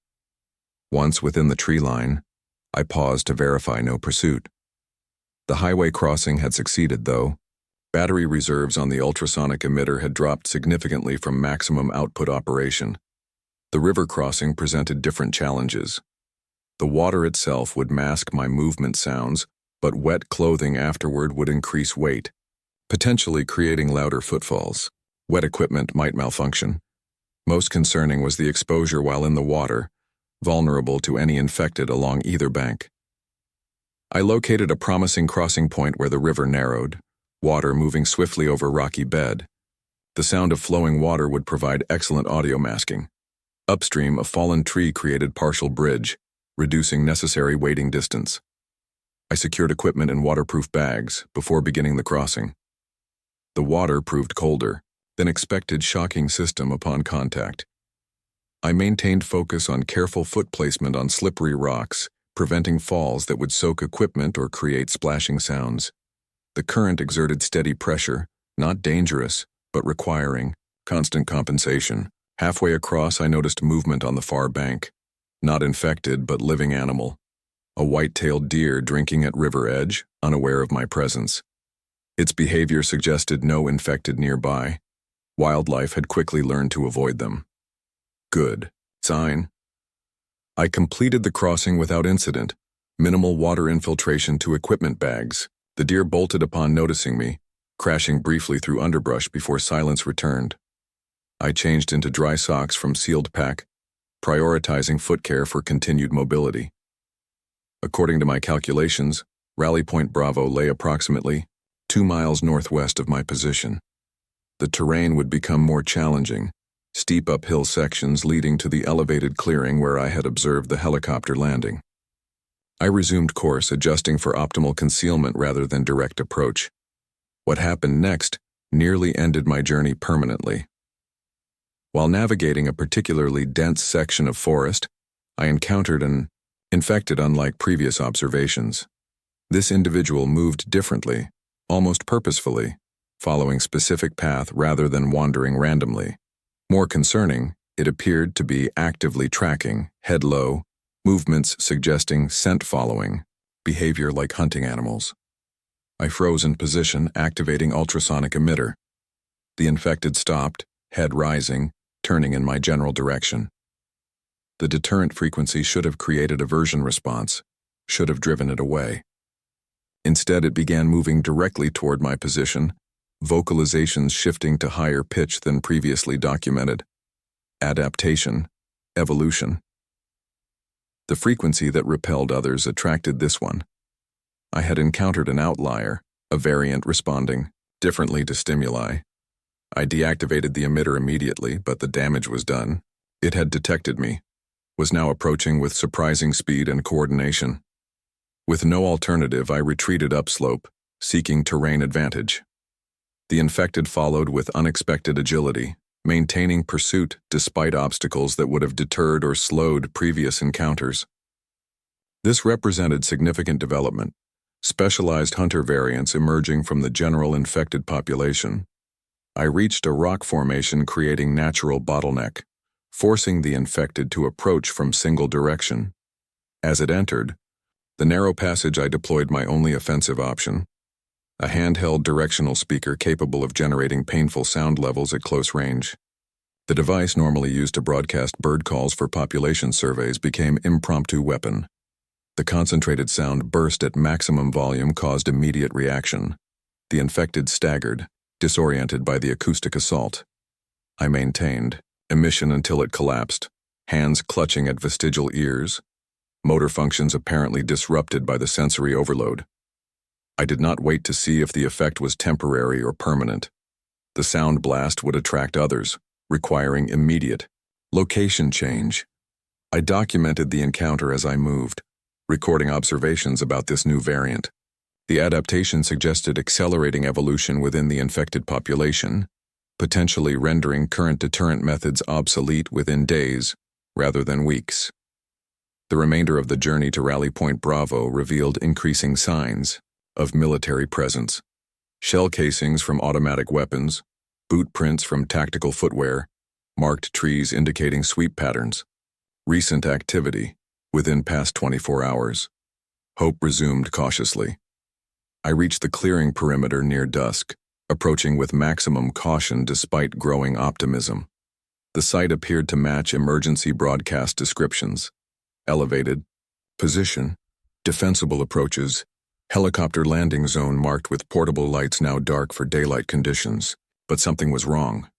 Once within the tree line, I paused to verify no pursuit. The highway crossing had succeeded, though. Battery reserves on the ultrasonic emitter had dropped significantly from maximum output operation. The river crossing presented different challenges. The water itself would mask my movement sounds, but wet clothing afterward would increase weight, potentially creating louder footfalls. Wet equipment might malfunction. Most concerning was the exposure while in the water, vulnerable to any infected along either bank. I located a promising crossing point where the river narrowed, water moving swiftly over rocky bed. The sound of flowing water would provide excellent audio masking. Upstream, a fallen tree created partial bridge, reducing necessary waiting distance. I secured equipment in waterproof bags before beginning the crossing. The water proved colder than expected, shocking system upon contact. I maintained focus on careful foot placement on slippery rocks, preventing falls that would soak equipment or create splashing sounds. The current exerted steady pressure, not dangerous, but requiring constant compensation. Halfway across, I noticed movement on the far bank. Not infected, but living animal. A white-tailed deer drinking at river edge, unaware of my presence. Its behavior suggested no infected nearby. Wildlife had quickly learned to avoid them. Good sign. I completed the crossing without incident. Minimal water infiltration to equipment bags. The deer bolted upon noticing me, crashing briefly through underbrush before silence returned. I changed into dry socks from sealed pack, prioritizing foot care for continued mobility. According to my calculations, Rally Point Bravo lay approximately 2 miles northwest of my position. The terrain would become more challenging, steep uphill sections leading to the elevated clearing where I had observed the helicopter landing. I resumed course, adjusting for optimal concealment rather than direct approach. What happened next nearly ended my journey permanently. While navigating a particularly dense section of forest, I encountered an infected unlike previous observations. This individual moved differently, almost purposefully, following specific path rather than wandering randomly. More concerning, it appeared to be actively tracking, head low, movements suggesting scent following, behavior like hunting animals. I froze in position, activating ultrasonic emitter. The infected stopped, head rising, turning in my general direction. The deterrent frequency should have created aversion response, should have driven it away. Instead, it began moving directly toward my position, vocalizations shifting to higher pitch than previously documented. Adaptation, evolution. The frequency that repelled others attracted this one. I had encountered an outlier, a variant responding differently to stimuli. I deactivated the emitter immediately, but the damage was done. It had detected me, was now approaching with surprising speed and coordination. With no alternative, I retreated upslope, seeking terrain advantage. The infected followed with unexpected agility, maintaining pursuit despite obstacles that would have deterred or slowed previous encounters. This represented significant development, specialized hunter variants emerging from the general infected population. I reached a rock formation creating natural bottleneck, forcing the infected to approach from single direction. As it entered, the narrow passage, I deployed my only offensive option, a handheld directional speaker capable of generating painful sound levels at close range. The device normally used to broadcast bird calls for population surveys became impromptu weapon. The concentrated sound burst at maximum volume caused immediate reaction. The infected staggered, disoriented by the acoustic assault. I maintained emission until it collapsed, hands clutching at vestigial ears, motor functions apparently disrupted by the sensory overload. I did not wait to see if the effect was temporary or permanent. The sound blast would attract others, requiring immediate location change. I documented the encounter as I moved, recording observations about this new variant. The adaptation suggested accelerating evolution within the infected population, potentially rendering current deterrent methods obsolete within days rather than weeks. The remainder of the journey to Rally Point Bravo revealed increasing signs of military presence. Shell casings from automatic weapons, boot prints from tactical footwear, marked trees indicating sweep patterns. Recent activity within past 24 hours. Hope resumed cautiously. I reached the clearing perimeter near dusk, approaching with maximum caution despite growing optimism. The site appeared to match emergency broadcast descriptions. Elevated, position, defensible approaches, helicopter landing zone marked with portable lights now dark for daylight conditions. But something was wrong.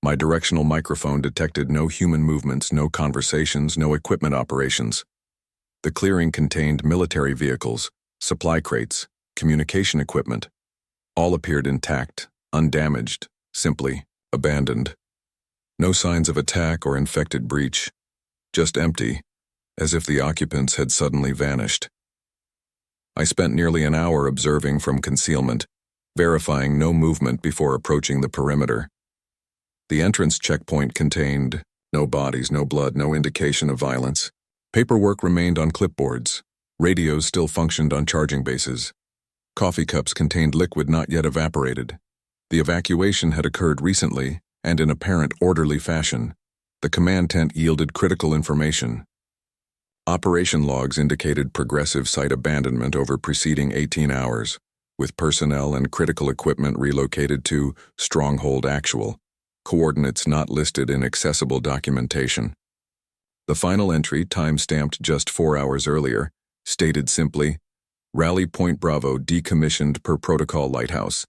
My directional microphone detected no human movements, no conversations, no equipment operations. The clearing contained military vehicles, supply crates, communication equipment. All appeared intact, undamaged, simply abandoned. No signs of attack or infected breach, just empty, as if the occupants had suddenly vanished. I spent nearly an hour observing from concealment, verifying no movement before approaching the perimeter. The entrance checkpoint contained no bodies, no blood, no indication of violence. Paperwork remained on clipboards. Radios still functioned on charging bases. Coffee cups contained liquid not yet evaporated. The evacuation had occurred recently and in apparent orderly fashion. The command tent yielded critical information. Operation logs indicated progressive site abandonment over preceding 18 hours, with personnel and critical equipment relocated to Stronghold Actual, coordinates not listed in accessible documentation. The final entry, time-stamped just 4 hours earlier, stated simply, Rally Point Bravo decommissioned per protocol lighthouse.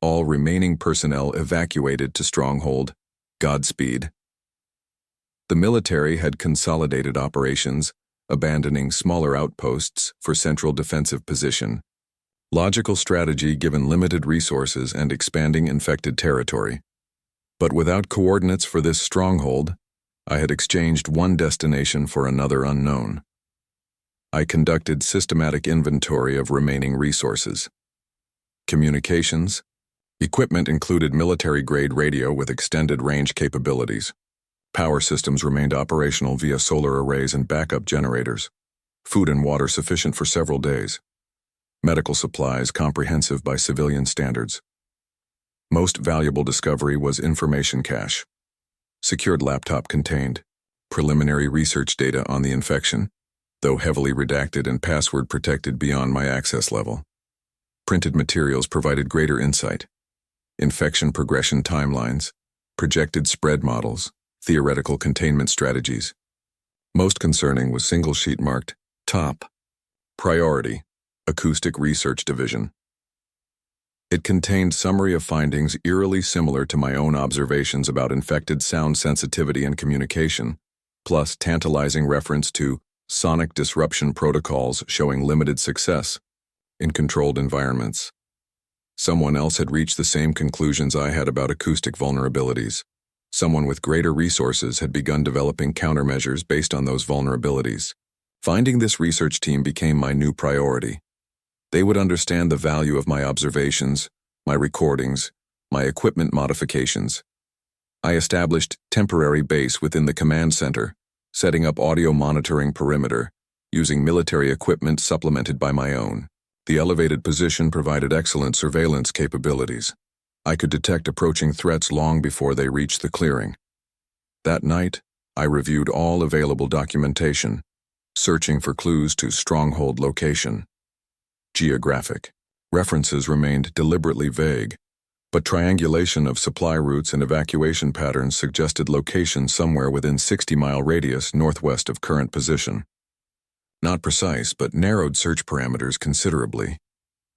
All remaining personnel evacuated to Stronghold. Godspeed. The military had consolidated operations, abandoning smaller outposts for central defensive position. Logical strategy given limited resources and expanding infected territory. But without coordinates for this stronghold, I had exchanged one destination for another unknown. I conducted systematic inventory of remaining resources. Communications. Equipment included military-grade radio with extended range capabilities. Power systems remained operational via solar arrays and backup generators. Food and water sufficient for several days. Medical supplies comprehensive by civilian standards. Most valuable discovery was information cache. Secured laptop contained preliminary research data on the infection, though heavily redacted and password protected beyond my access level. Printed materials provided greater insight. Infection progression timelines, projected spread models, theoretical containment strategies. Most concerning was single sheet marked Top. Priority, Acoustic Research Division. It contained summary of findings eerily similar to my own observations about infected sound sensitivity and communication, plus tantalizing reference to sonic disruption protocols showing limited success in controlled environments. Someone else had reached the same conclusions I had about acoustic vulnerabilities. Someone with greater resources had begun developing countermeasures based on those vulnerabilities. Finding this research team became my new priority. They would understand the value of my observations, my recordings, my equipment modifications. I established temporary base within the command center, setting up audio monitoring perimeter, using military equipment supplemented by my own. The elevated position provided excellent surveillance capabilities. I could detect approaching threats long before they reached the clearing. That night, I reviewed all available documentation, searching for clues to stronghold location. Geographic references remained deliberately vague, but triangulation of supply routes and evacuation patterns suggested location somewhere within 60-mile radius northwest of current position. Not precise, but narrowed search parameters considerably.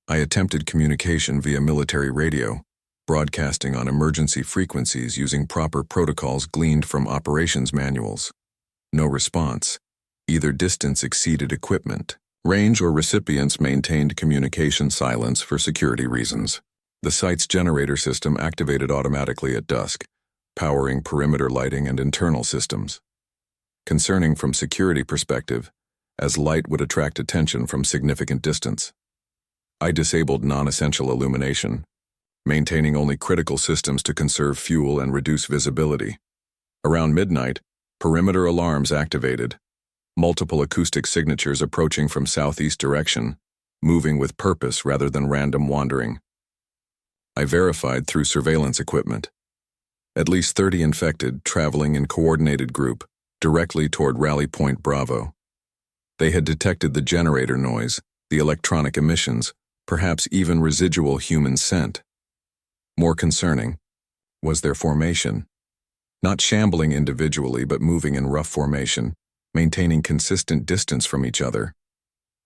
I attempted communication via military radio, broadcasting on emergency frequencies using proper protocols gleaned from operations manuals. No response. Either distance exceeded equipment range or recipients maintained communication silence for security reasons. The site's generator system activated automatically at dusk, powering perimeter lighting and internal systems. Concerning from security perspective, as light would attract attention from significant distance. I disabled non-essential illumination, maintaining only critical systems to conserve fuel and reduce visibility. Around midnight, perimeter alarms activated, multiple acoustic signatures approaching from southeast direction, moving with purpose rather than random wandering. I verified through surveillance equipment. At least 30 infected traveling in coordinated group directly toward Rally Point Bravo. They had detected the generator noise, the electronic emissions, perhaps even residual human scent. More concerning was their formation. Not shambling individually but moving in rough formation, maintaining consistent distance from each other.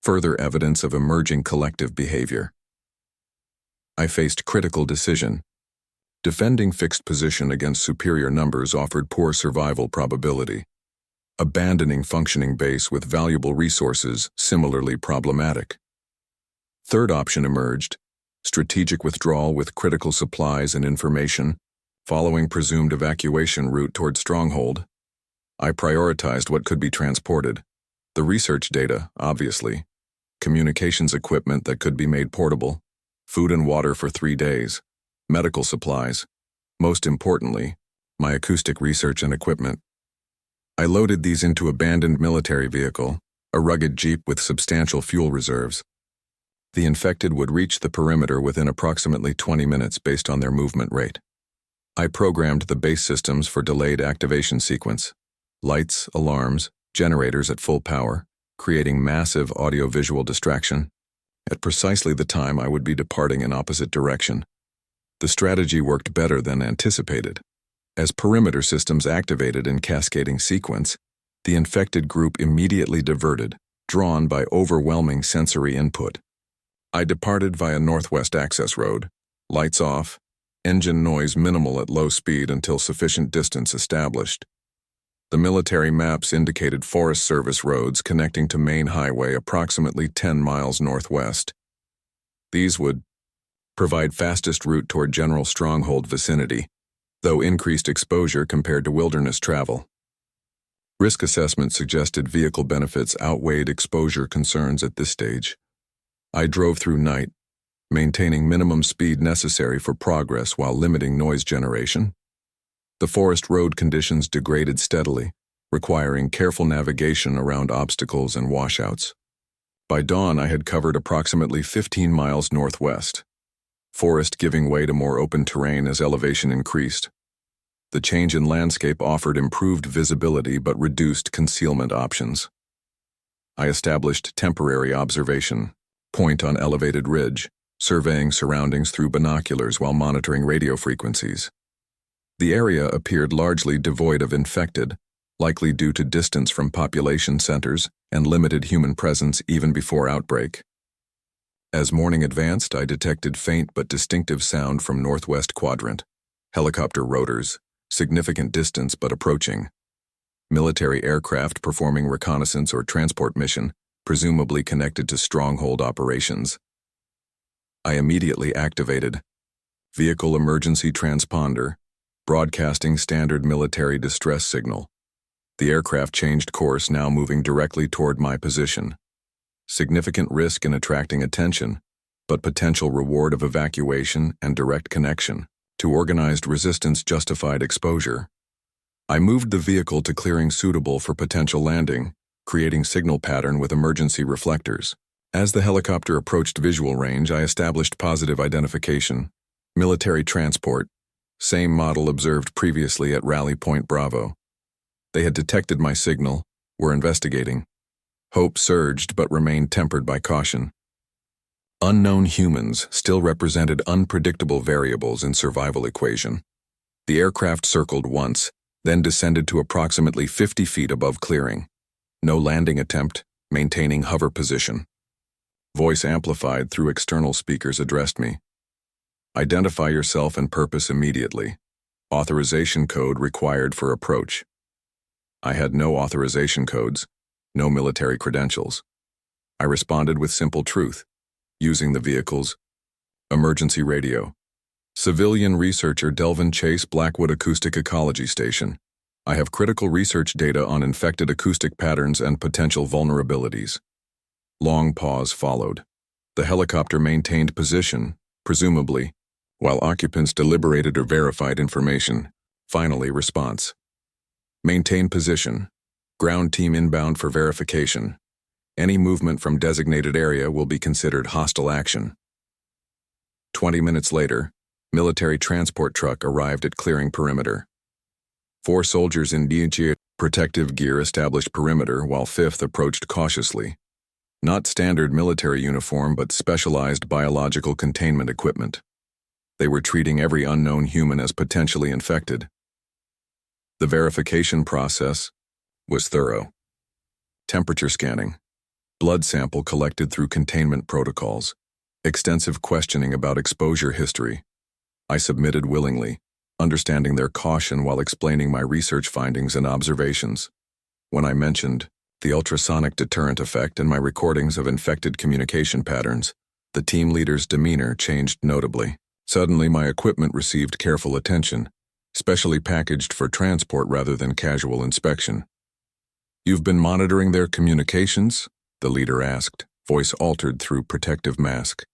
Further evidence of emerging collective behavior. I faced critical decision. Defending fixed position against superior numbers offered poor survival probability. Abandoning functioning base with valuable resources similarly problematic. Third option emerged, strategic withdrawal with critical supplies and information, following presumed evacuation route toward stronghold. I prioritized what could be transported. The research data, obviously. Communications equipment that could be made portable. Food and water for 3 days. Medical supplies. Most importantly, my acoustic research and equipment. I loaded these into abandoned military vehicle, a rugged jeep with substantial fuel reserves. The infected would reach the perimeter within approximately 20 minutes based on their movement rate. I programmed the base systems for delayed activation sequence. Lights, alarms, generators at full power, creating massive audio-visual distraction. At precisely the time I would be departing in opposite direction. The strategy worked better than anticipated. As perimeter systems activated in cascading sequence, the infected group immediately diverted, drawn by overwhelming sensory input. I departed via Northwest Access Road, lights off, engine noise minimal at low speed until sufficient distance established. The military maps indicated Forest Service roads connecting to main highway approximately 10 miles northwest. These would provide fastest route toward general stronghold vicinity, though increased exposure compared to wilderness travel. Risk assessment suggested vehicle benefits outweighed exposure concerns at this stage. I drove through night, maintaining minimum speed necessary for progress while limiting noise generation. The forest road conditions degraded steadily, requiring careful navigation around obstacles and washouts. By dawn, I had covered approximately 15 miles northwest, forest giving way to more open terrain as elevation increased. The change in landscape offered improved visibility but reduced concealment options. I established temporary observation point on elevated ridge, surveying surroundings through binoculars while monitoring radio frequencies. The area appeared largely devoid of infected, likely due to distance from population centers and limited human presence even before outbreak. As morning advanced, I detected faint but distinctive sound from northwest quadrant. Helicopter rotors, significant distance but approaching. Military aircraft performing reconnaissance or transport mission, presumably connected to stronghold operations. I immediately activated vehicle emergency transponder, broadcasting standard military distress signal. The aircraft changed course, now moving directly toward my position. Significant risk in attracting attention, but potential reward of evacuation and direct connection to organized resistance justified exposure. I moved the vehicle to clearing suitable for potential landing, creating signal pattern with emergency reflectors. As the helicopter approached visual range, I established positive identification. Military transport, same model observed previously at Rally Point Bravo. They had detected my signal, were investigating. Hope surged but remained tempered by caution. Unknown humans still represented unpredictable variables in survival equation. The aircraft circled once, then descended to approximately 50 feet above clearing. No landing attempt, maintaining hover position. Voice amplified through external speakers addressed me. Identify yourself and purpose immediately. Authorization code required for approach. I had no authorization codes, no military credentials. I responded with simple truth, using the vehicle's emergency radio. Civilian researcher Delvin Chase, Blackwood Acoustic Ecology Station. I have critical research data on infected acoustic patterns and potential vulnerabilities. Long pause followed. The helicopter maintained position, presumably, while occupants deliberated or verified information. Finally, response. Maintain position. Ground team inbound for verification. Any movement from designated area will be considered hostile action. 20 minutes later, military transport truck arrived at clearing perimeter. 4 soldiers in DG protective gear established perimeter while 5th approached cautiously. Not standard military uniform but specialized biological containment equipment. They were treating every unknown human as potentially infected. The verification process was thorough. Temperature scanning, blood sample collected through containment protocols, extensive questioning about exposure history. I submitted willingly, understanding their caution while explaining my research findings and observations. When I mentioned the ultrasonic deterrent effect and my recordings of infected communication patterns, the team leader's demeanor changed notably. Suddenly, my equipment received careful attention, specially packaged for transport rather than casual inspection. You've been monitoring their communications? The leader asked, voice altered through protective mask.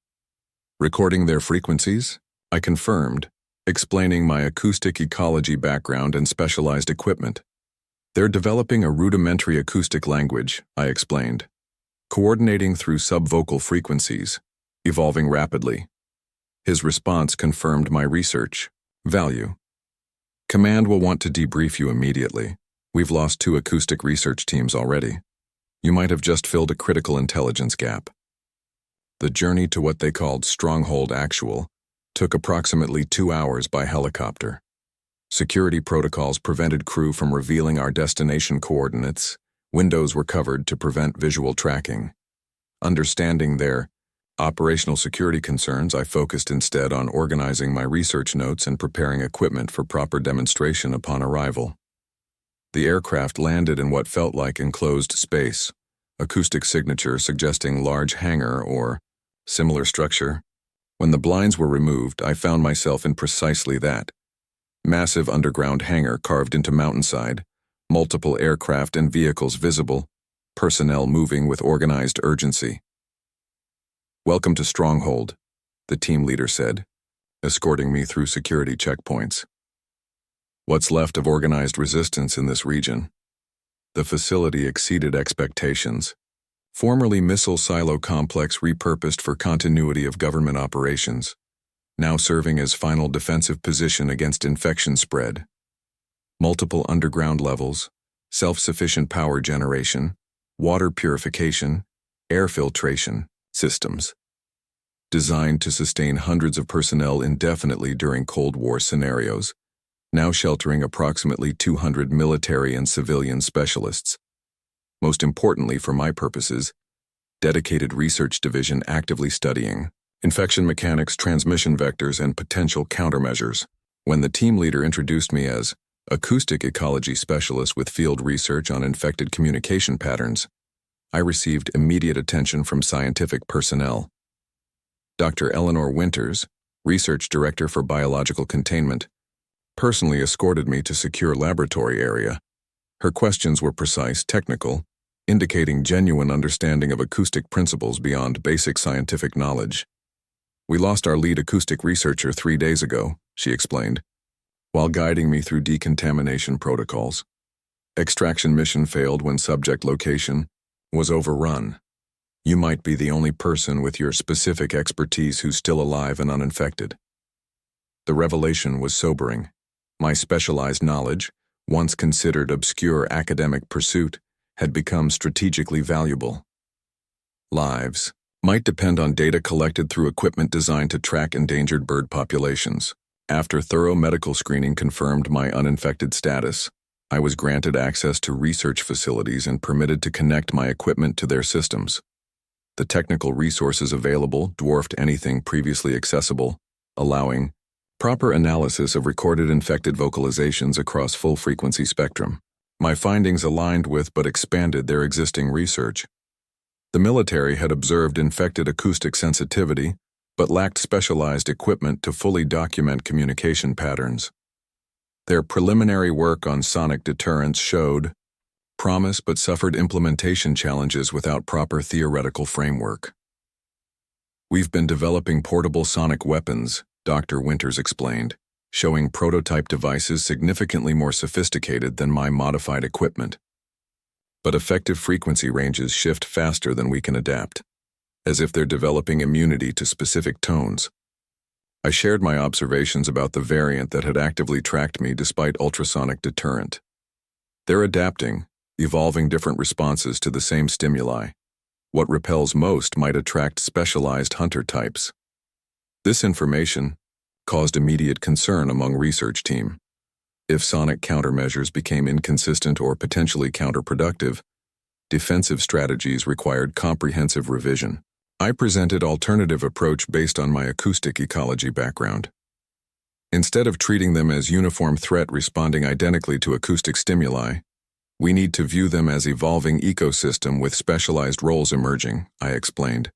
Recording their frequencies? I confirmed, explaining my acoustic ecology background and specialized equipment. They're developing a rudimentary acoustic language, I explained. Coordinating through subvocal frequencies, evolving rapidly. His response confirmed my research value. Command will want to debrief you immediately. We've lost 2 acoustic research teams already. You might have just filled a critical intelligence gap. The journey to what they called Stronghold Actual took approximately 2 hours by helicopter. Security protocols prevented crew from revealing our destination coordinates. Windows were covered to prevent visual tracking. Understanding their operational security concerns, I focused instead on organizing my research notes and preparing equipment for proper demonstration upon arrival. The aircraft landed in what felt like enclosed space, acoustic signature suggesting large hangar or similar structure. When the blinds were removed, I found myself in precisely that. Massive underground hangar carved into mountainside, multiple aircraft and vehicles visible, personnel moving with organized urgency. Welcome to Stronghold, the team leader said, escorting me through security checkpoints. What's left of organized resistance in this region? The facility exceeded expectations. Formerly missile silo complex repurposed for continuity of government operations, now serving as final defensive position against infection spread. Multiple underground levels, self-sufficient power generation, water purification, air filtration systems. Designed to sustain hundreds of personnel indefinitely during Cold War scenarios, now sheltering approximately 200 military and civilian specialists. Most importantly for my purposes, dedicated research division actively studying infection mechanics, transmission vectors, and potential countermeasures. When the team leader introduced me as acoustic ecology specialist with field research on infected communication patterns, I received immediate attention from scientific personnel. Dr. Eleanor Winters, research director for biological containment, personally escorted me to secure laboratory area. Her questions were precise, technical, indicating genuine understanding of acoustic principles beyond basic scientific knowledge. "We lost our lead acoustic researcher 3 days ago," she explained, while guiding me through decontamination protocols. "Extraction mission failed when subject location was overrun. You might be the only person with your specific expertise who's still alive and uninfected." The revelation was sobering. My specialized knowledge, once considered obscure academic pursuit, had become strategically valuable. Lives might depend on data collected through equipment designed to track endangered bird populations. After thorough medical screening confirmed my uninfected status, I was granted access to research facilities and permitted to connect my equipment to their systems. The technical resources available dwarfed anything previously accessible, allowing proper analysis of recorded infected vocalizations across full frequency spectrum. My findings aligned with but expanded their existing research. The military had observed infected acoustic sensitivity, but lacked specialized equipment to fully document communication patterns. Their preliminary work on sonic deterrence showed promise but suffered implementation challenges without proper theoretical framework. "We've been developing portable sonic weapons," Dr. Winters explained, showing prototype devices significantly more sophisticated than my modified equipment. "But effective frequency ranges shift faster than we can adapt, as if they're developing immunity to specific tones." I shared my observations about the variant that had actively tracked me despite ultrasonic deterrent. "They're adapting, evolving different responses to the same stimuli. What repels most might attract specialized hunter types." This information caused immediate concern among research team. If sonic countermeasures became inconsistent or potentially counterproductive, defensive strategies required comprehensive revision. I presented alternative approach based on my acoustic ecology background. Instead of treating them as uniform threat responding identically to acoustic stimuli, we need to view them as evolving ecosystem with specialized roles emerging, I explained,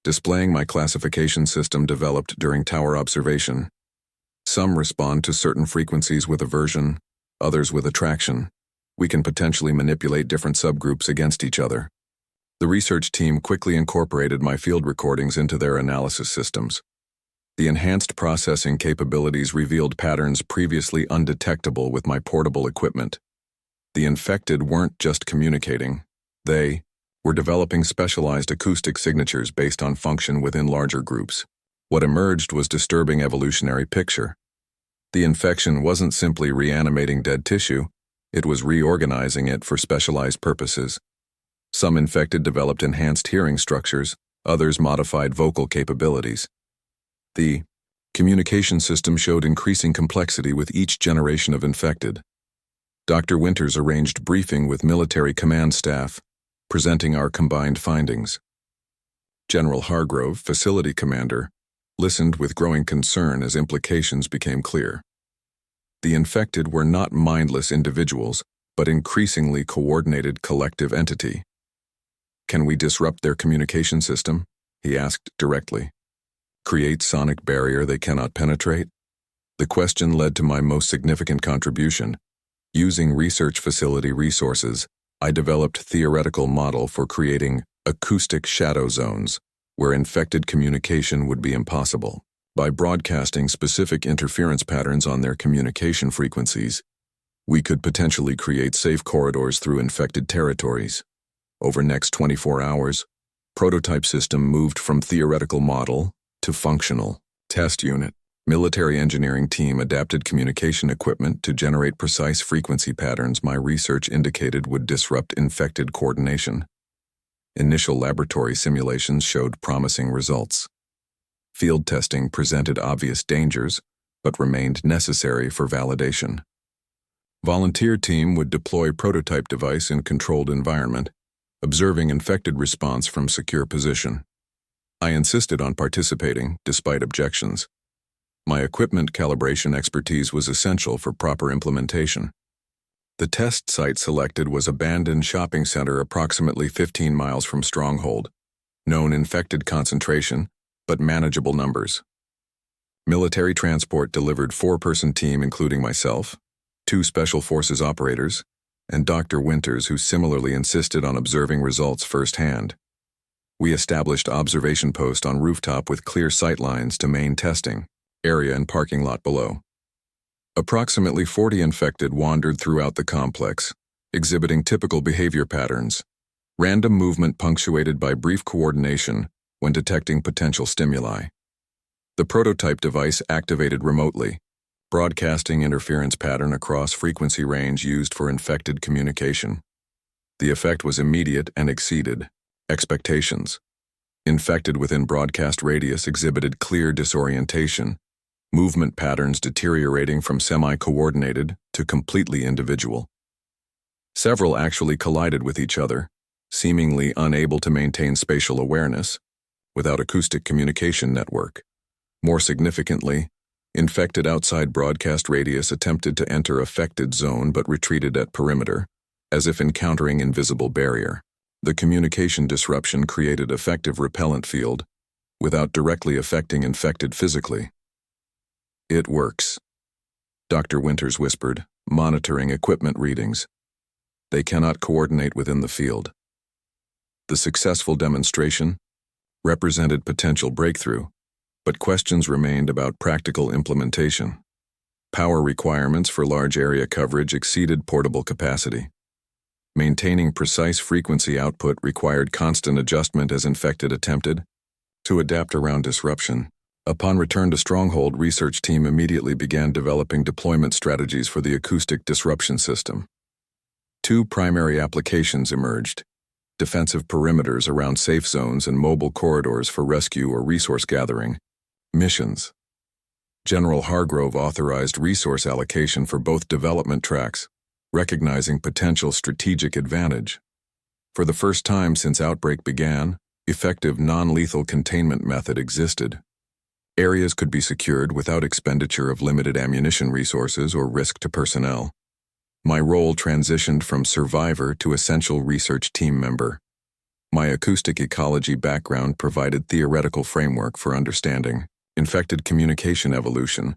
displaying my classification system developed during tower observation. Some respond to certain frequencies with aversion, others with attraction. We can potentially manipulate different subgroups against each other. The research team quickly incorporated my field recordings into their analysis systems. The enhanced processing capabilities revealed patterns previously undetectable with my portable equipment. The infected weren't just communicating. They were developing specialized acoustic signatures based on function within larger groups. What emerged was a disturbing evolutionary picture. The infection wasn't simply reanimating dead tissue, it was reorganizing it for specialized purposes. Some infected developed enhanced hearing structures, others modified vocal capabilities. The communication system showed increasing complexity with each generation of infected. Dr. Winters arranged briefing with military command staff, presenting our combined findings. General Hargrove, facility commander, listened with growing concern as implications became clear. The infected were not mindless individuals, but increasingly coordinated collective entity. "Can we disrupt their communication system?" he asked directly. "Create sonic barrier they cannot penetrate?" The question led to my most significant contribution. Using research facility resources, I developed theoretical model for creating acoustic shadow zones, where infected communication would be impossible. By broadcasting specific interference patterns on their communication frequencies, we could potentially create safe corridors through infected territories. Over next 24 hours, prototype system moved from theoretical model to functional test unit. Military engineering team adapted communication equipment to generate precise frequency patterns my research indicated would disrupt infected coordination. Initial laboratory simulations showed promising results. Field testing presented obvious dangers, but remained necessary for validation. Volunteer team would deploy prototype device in controlled environment, observing infected response from secure position. I insisted on participating, despite objections. My equipment calibration expertise was essential for proper implementation. The test site selected was abandoned shopping center approximately 15 miles from Stronghold. Known infected concentration, but manageable numbers. Military transport delivered 4-person team including myself, 2 Special Forces operators, and Dr. Winters, who similarly insisted on observing results firsthand. We established observation post on rooftop with clear sightlines to main testing area and parking lot below. Approximately 40 infected wandered throughout the complex, exhibiting typical behavior patterns, random movement punctuated by brief coordination when detecting potential stimuli. The prototype device activated remotely, broadcasting interference pattern across frequency range used for infected communication. The effect was immediate and exceeded expectations. Infected within broadcast radius exhibited clear disorientation, movement patterns deteriorating from semi-coordinated to completely individual. Several actually collided with each other, seemingly unable to maintain spatial awareness, without acoustic communication network. More significantly, infected outside broadcast radius attempted to enter affected zone but retreated at perimeter, as if encountering invisible barrier. The communication disruption created effective repellent field, without directly affecting infected physically. "It works," Dr. Winters whispered, monitoring equipment readings. "They cannot coordinate within the field." The successful demonstration represented potential breakthrough, but questions remained about practical implementation. Power requirements for large area coverage exceeded portable capacity. Maintaining precise frequency output required constant adjustment as infected attempted to adapt around disruption. Upon return to Stronghold, research team immediately began developing deployment strategies for the acoustic disruption system. Two primary applications emerged: defensive perimeters around safe zones and mobile corridors for rescue or resource gathering missions. General Hargrove authorized resource allocation for both development tracks, recognizing potential strategic advantage. For the first time since Outbreak began, effective non-lethal containment method existed. Areas could be secured without expenditure of limited ammunition resources or risk to personnel. My role transitioned from survivor to essential research team member. My acoustic ecology background provided theoretical framework for understanding infected communication evolution,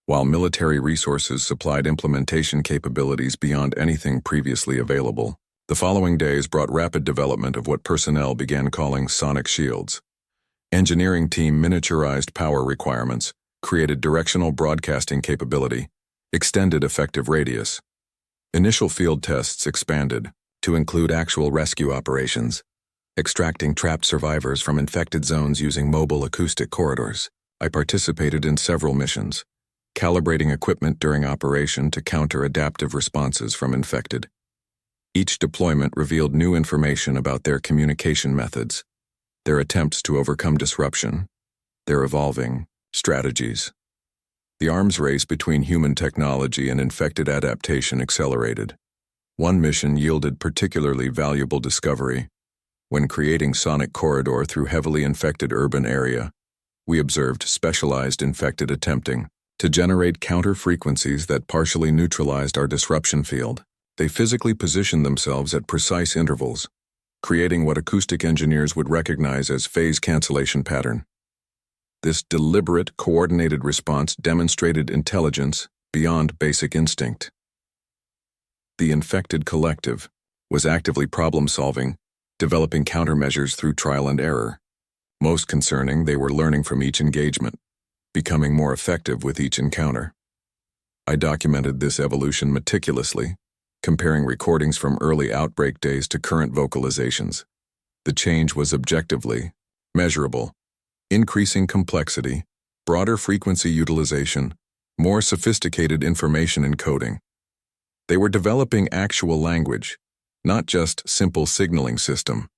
while military resources supplied implementation capabilities beyond anything previously available. The following days brought rapid development of what personnel began calling sonic shields. Engineering team miniaturized power requirements, created directional broadcasting capability, extended effective radius. Initial field tests expanded to include actual rescue operations, extracting trapped survivors from infected zones using mobile acoustic corridors. I participated in several missions, calibrating equipment during operation to counter adaptive responses from infected. Each deployment revealed new information about their communication methods, their attempts to overcome disruption, their evolving strategies. The arms race between human technology and infected adaptation accelerated. One mission yielded particularly valuable discovery. When creating sonic corridor through heavily infected urban area, we observed specialized infected attempting to generate counter frequencies that partially neutralized our disruption field. They physically positioned themselves at precise intervals, creating what acoustic engineers would recognize as phase cancellation pattern. This deliberate, coordinated response demonstrated intelligence beyond basic instinct. The infected collective was actively problem-solving, developing countermeasures through trial and error. Most concerning, they were learning from each engagement, becoming more effective with each encounter. I documented this evolution meticulously, comparing recordings from early Outbreak days to current vocalizations. The change was objectively measurable: increasing complexity, broader frequency utilization, more sophisticated information encoding. They were developing actual language, not just simple signaling system.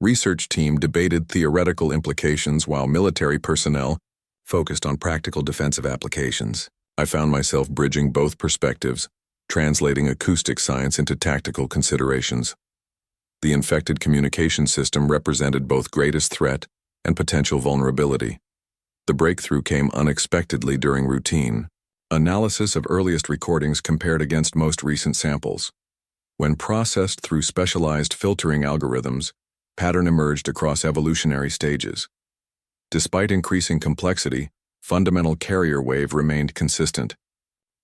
Research team debated theoretical implications while military personnel focused on practical defensive applications. I found myself bridging both perspectives, translating acoustic science into tactical considerations. The infected communication system represented both greatest threat and potential vulnerability. The breakthrough came unexpectedly during routine analysis of earliest recordings compared against most recent samples. When processed through specialized filtering algorithms, pattern emerged across evolutionary stages. Despite increasing complexity, fundamental carrier wave remained consistent.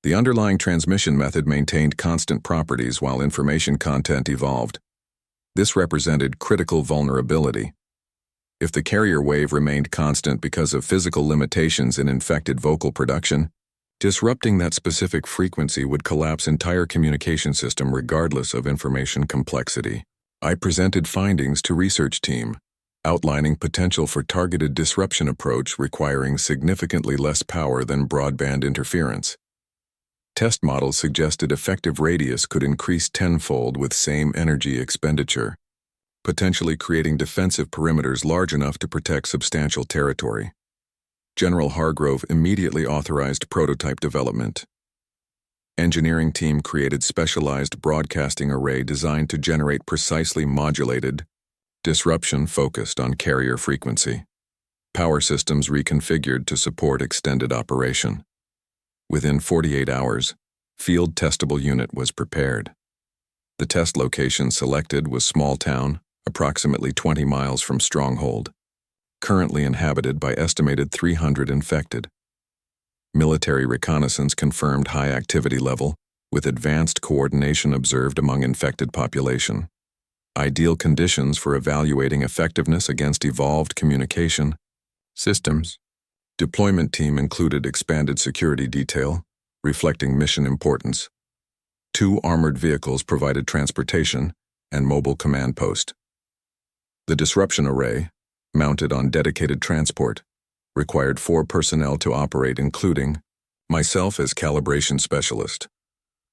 The underlying transmission method maintained constant properties while information content evolved. This represented critical vulnerability. If the carrier wave remained constant because of physical limitations in infected vocal production, disrupting that specific frequency would collapse entire communication system regardless of information complexity. I presented findings to research team, outlining potential for targeted disruption approach requiring significantly less power than broadband interference. Test models suggested effective radius could increase tenfold with same energy expenditure, potentially creating defensive perimeters large enough to protect substantial territory. General Hargrove immediately authorized prototype development. Engineering team created specialized broadcasting array designed to generate precisely modulated disruption focused on carrier frequency. Power systems reconfigured to support extended operation. Within 48 hours, field testable unit was prepared. The test location selected was small town, approximately 20 miles from Stronghold, currently inhabited by estimated 300 infected. Military reconnaissance confirmed high activity level, with advanced coordination observed among infected population. Ideal conditions for evaluating effectiveness against evolved communication systems. Deployment team included expanded security detail, reflecting mission importance. 2 armored vehicles provided transportation and mobile command post. The disruption array, mounted on dedicated transport, required 4 personnel to operate, including myself as calibration specialist.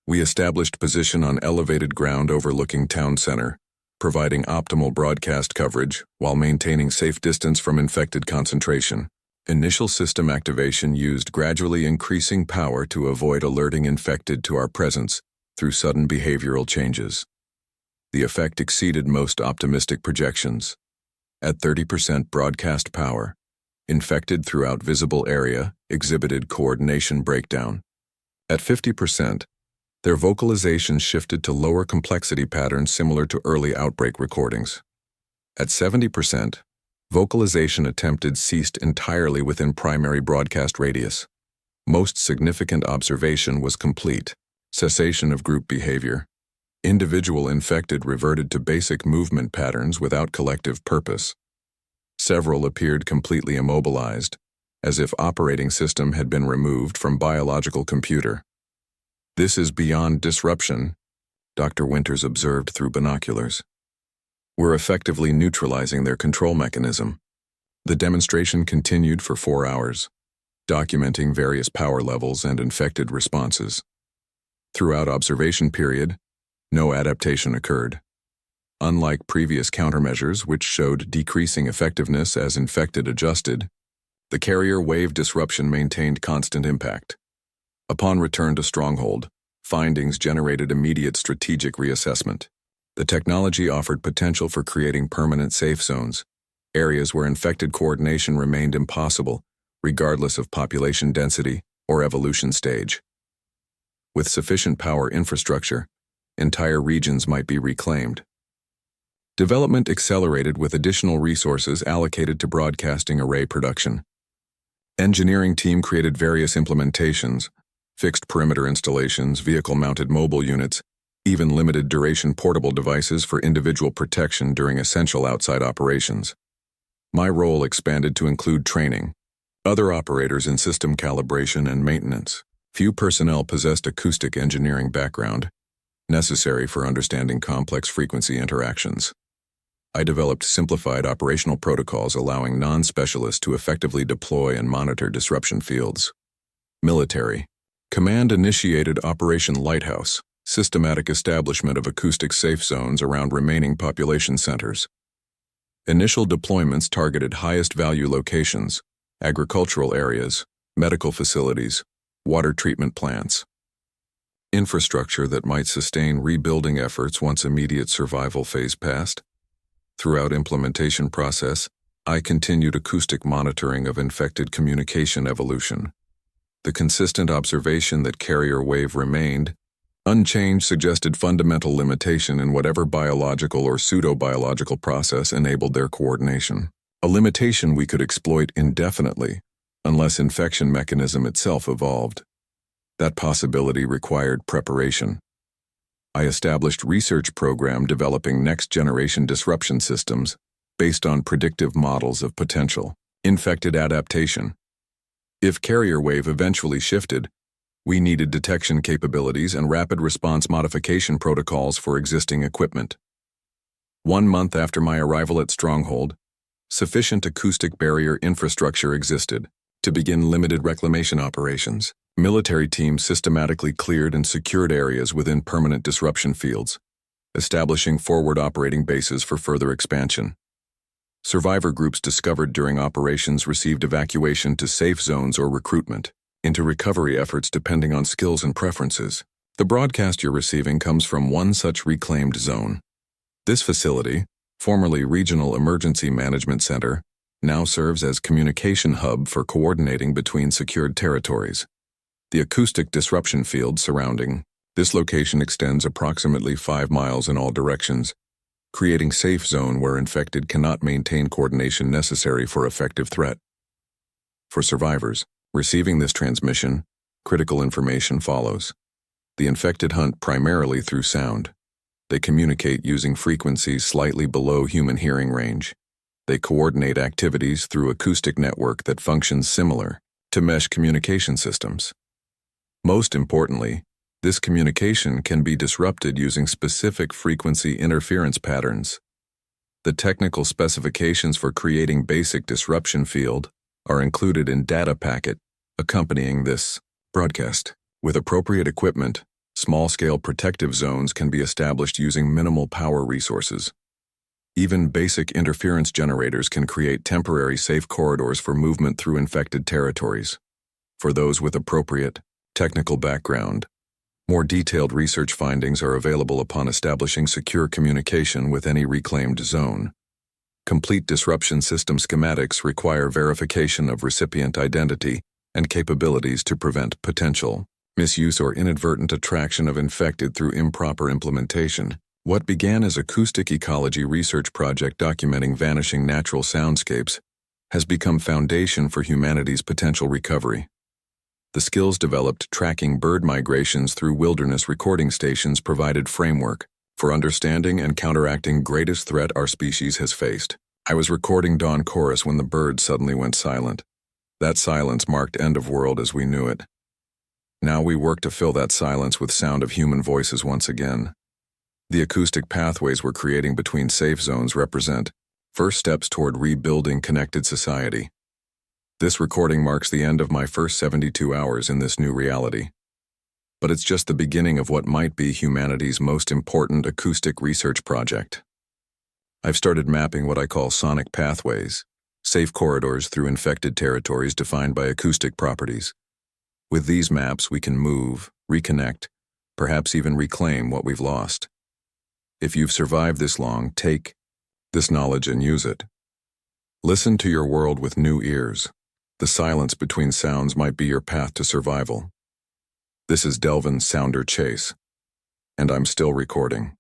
We established position on elevated ground overlooking town center, providing optimal broadcast coverage while maintaining safe distance from infected concentration. Initial system activation used gradually increasing power to avoid alerting infected to our presence through sudden behavioral changes. The effect exceeded most optimistic projections. At 30% broadcast power, infected throughout visible area exhibited coordination breakdown. At 50%, their vocalization shifted to lower complexity patterns similar to early outbreak recordings. At 70%, vocalization attempted ceased entirely within primary broadcast radius. Most significant observation was complete cessation of group behavior. Individual infected reverted to basic movement patterns without collective purpose. Several appeared completely immobilized, as if operating system had been removed from biological computer. This is beyond disruption, Dr. Winters observed through binoculars. We're effectively neutralizing their control mechanism. The demonstration continued for 4 hours, documenting various power levels and infected responses. Throughout observation period, no adaptation occurred. Unlike previous countermeasures which showed decreasing effectiveness as infected adjusted, the carrier wave disruption maintained constant impact. Upon return to Stronghold, findings generated immediate strategic reassessment. The technology offered potential for creating permanent safe zones, areas where infected coordination remained impossible, regardless of population density or evolution stage. With sufficient power infrastructure, entire regions might be reclaimed. Development accelerated with additional resources allocated to broadcasting array production. Engineering team created various implementations, fixed perimeter installations, vehicle-mounted mobile units, even limited duration portable devices for individual protection during essential outside operations. My role expanded to include training, other operators in system calibration and maintenance. Few personnel possessed acoustic engineering background, necessary for understanding complex frequency interactions. I developed simplified operational protocols allowing non-specialists to effectively deploy and monitor disruption fields. Military. Command initiated Operation Lighthouse, systematic establishment of acoustic safe zones around remaining population centers. Initial deployments targeted highest value locations, agricultural areas, medical facilities, water treatment plants. Infrastructure that might sustain rebuilding efforts once immediate survival phase passed. Throughout implementation process, I continued acoustic monitoring of infected communication evolution. The consistent observation that carrier wave remained unchanged suggested fundamental limitation in whatever biological or pseudo-biological process enabled their coordination. A limitation we could exploit indefinitely, unless infection mechanism itself evolved. That possibility required preparation. I established research program developing next-generation disruption systems based on predictive models of potential infected adaptation. If carrier wave eventually shifted, we needed detection capabilities and rapid response modification protocols for existing equipment. 1 month after my arrival at Stronghold, sufficient acoustic barrier infrastructure existed to begin limited reclamation operations. Military teams systematically cleared and secured areas within permanent disruption fields, establishing forward operating bases for further expansion. Survivor groups discovered during operations received evacuation to safe zones or recruitment into recovery efforts depending on skills and preferences. The broadcast you're receiving comes from one such reclaimed zone. This facility, formerly Regional Emergency Management Center, now serves as communication hub for coordinating between secured territories. The acoustic disruption field surrounding this location extends approximately 5 miles in all directions, creating safe zone where infected cannot maintain coordination necessary for effective threat. For survivors receiving this transmission, critical information follows. The infected hunt primarily through sound. They communicate using frequencies slightly below human hearing range. They coordinate activities through acoustic network that functions similar to mesh communication systems. Most importantly, this communication can be disrupted using specific frequency interference patterns. The technical specifications for creating basic disruption field are included in data packet accompanying this broadcast. With appropriate equipment, small-scale protective zones can be established using minimal power resources. Even basic interference generators can create temporary safe corridors for movement through infected territories. For those with appropriate technical background, more detailed research findings are available upon establishing secure communication with any reclaimed zone. Complete disruption system schematics require verification of recipient identity and capabilities to prevent potential misuse or inadvertent attraction of infected through improper implementation. What began as acoustic ecology research project documenting vanishing natural soundscapes has become foundation for humanity's potential recovery. The skills developed tracking bird migrations through wilderness recording stations provided framework for understanding and counteracting greatest threat our species has faced. I was recording dawn chorus when the birds suddenly went silent. That silence marked end of world as we knew it. Now we work to fill that silence with sound of human voices once again. The acoustic pathways we're creating between safe zones represent first steps toward rebuilding connected society. This recording marks the end of my first 72 hours in this new reality. But it's just the beginning of what might be humanity's most important acoustic research project. I've started mapping what I call sonic pathways, safe corridors through infected territories defined by acoustic properties. With these maps, we can move, reconnect, perhaps even reclaim what we've lost. If you've survived this long, take this knowledge and use it. Listen to your world with new ears. The silence between sounds might be your path to survival. This is Delvin's Sounder Chase, and I'm still recording.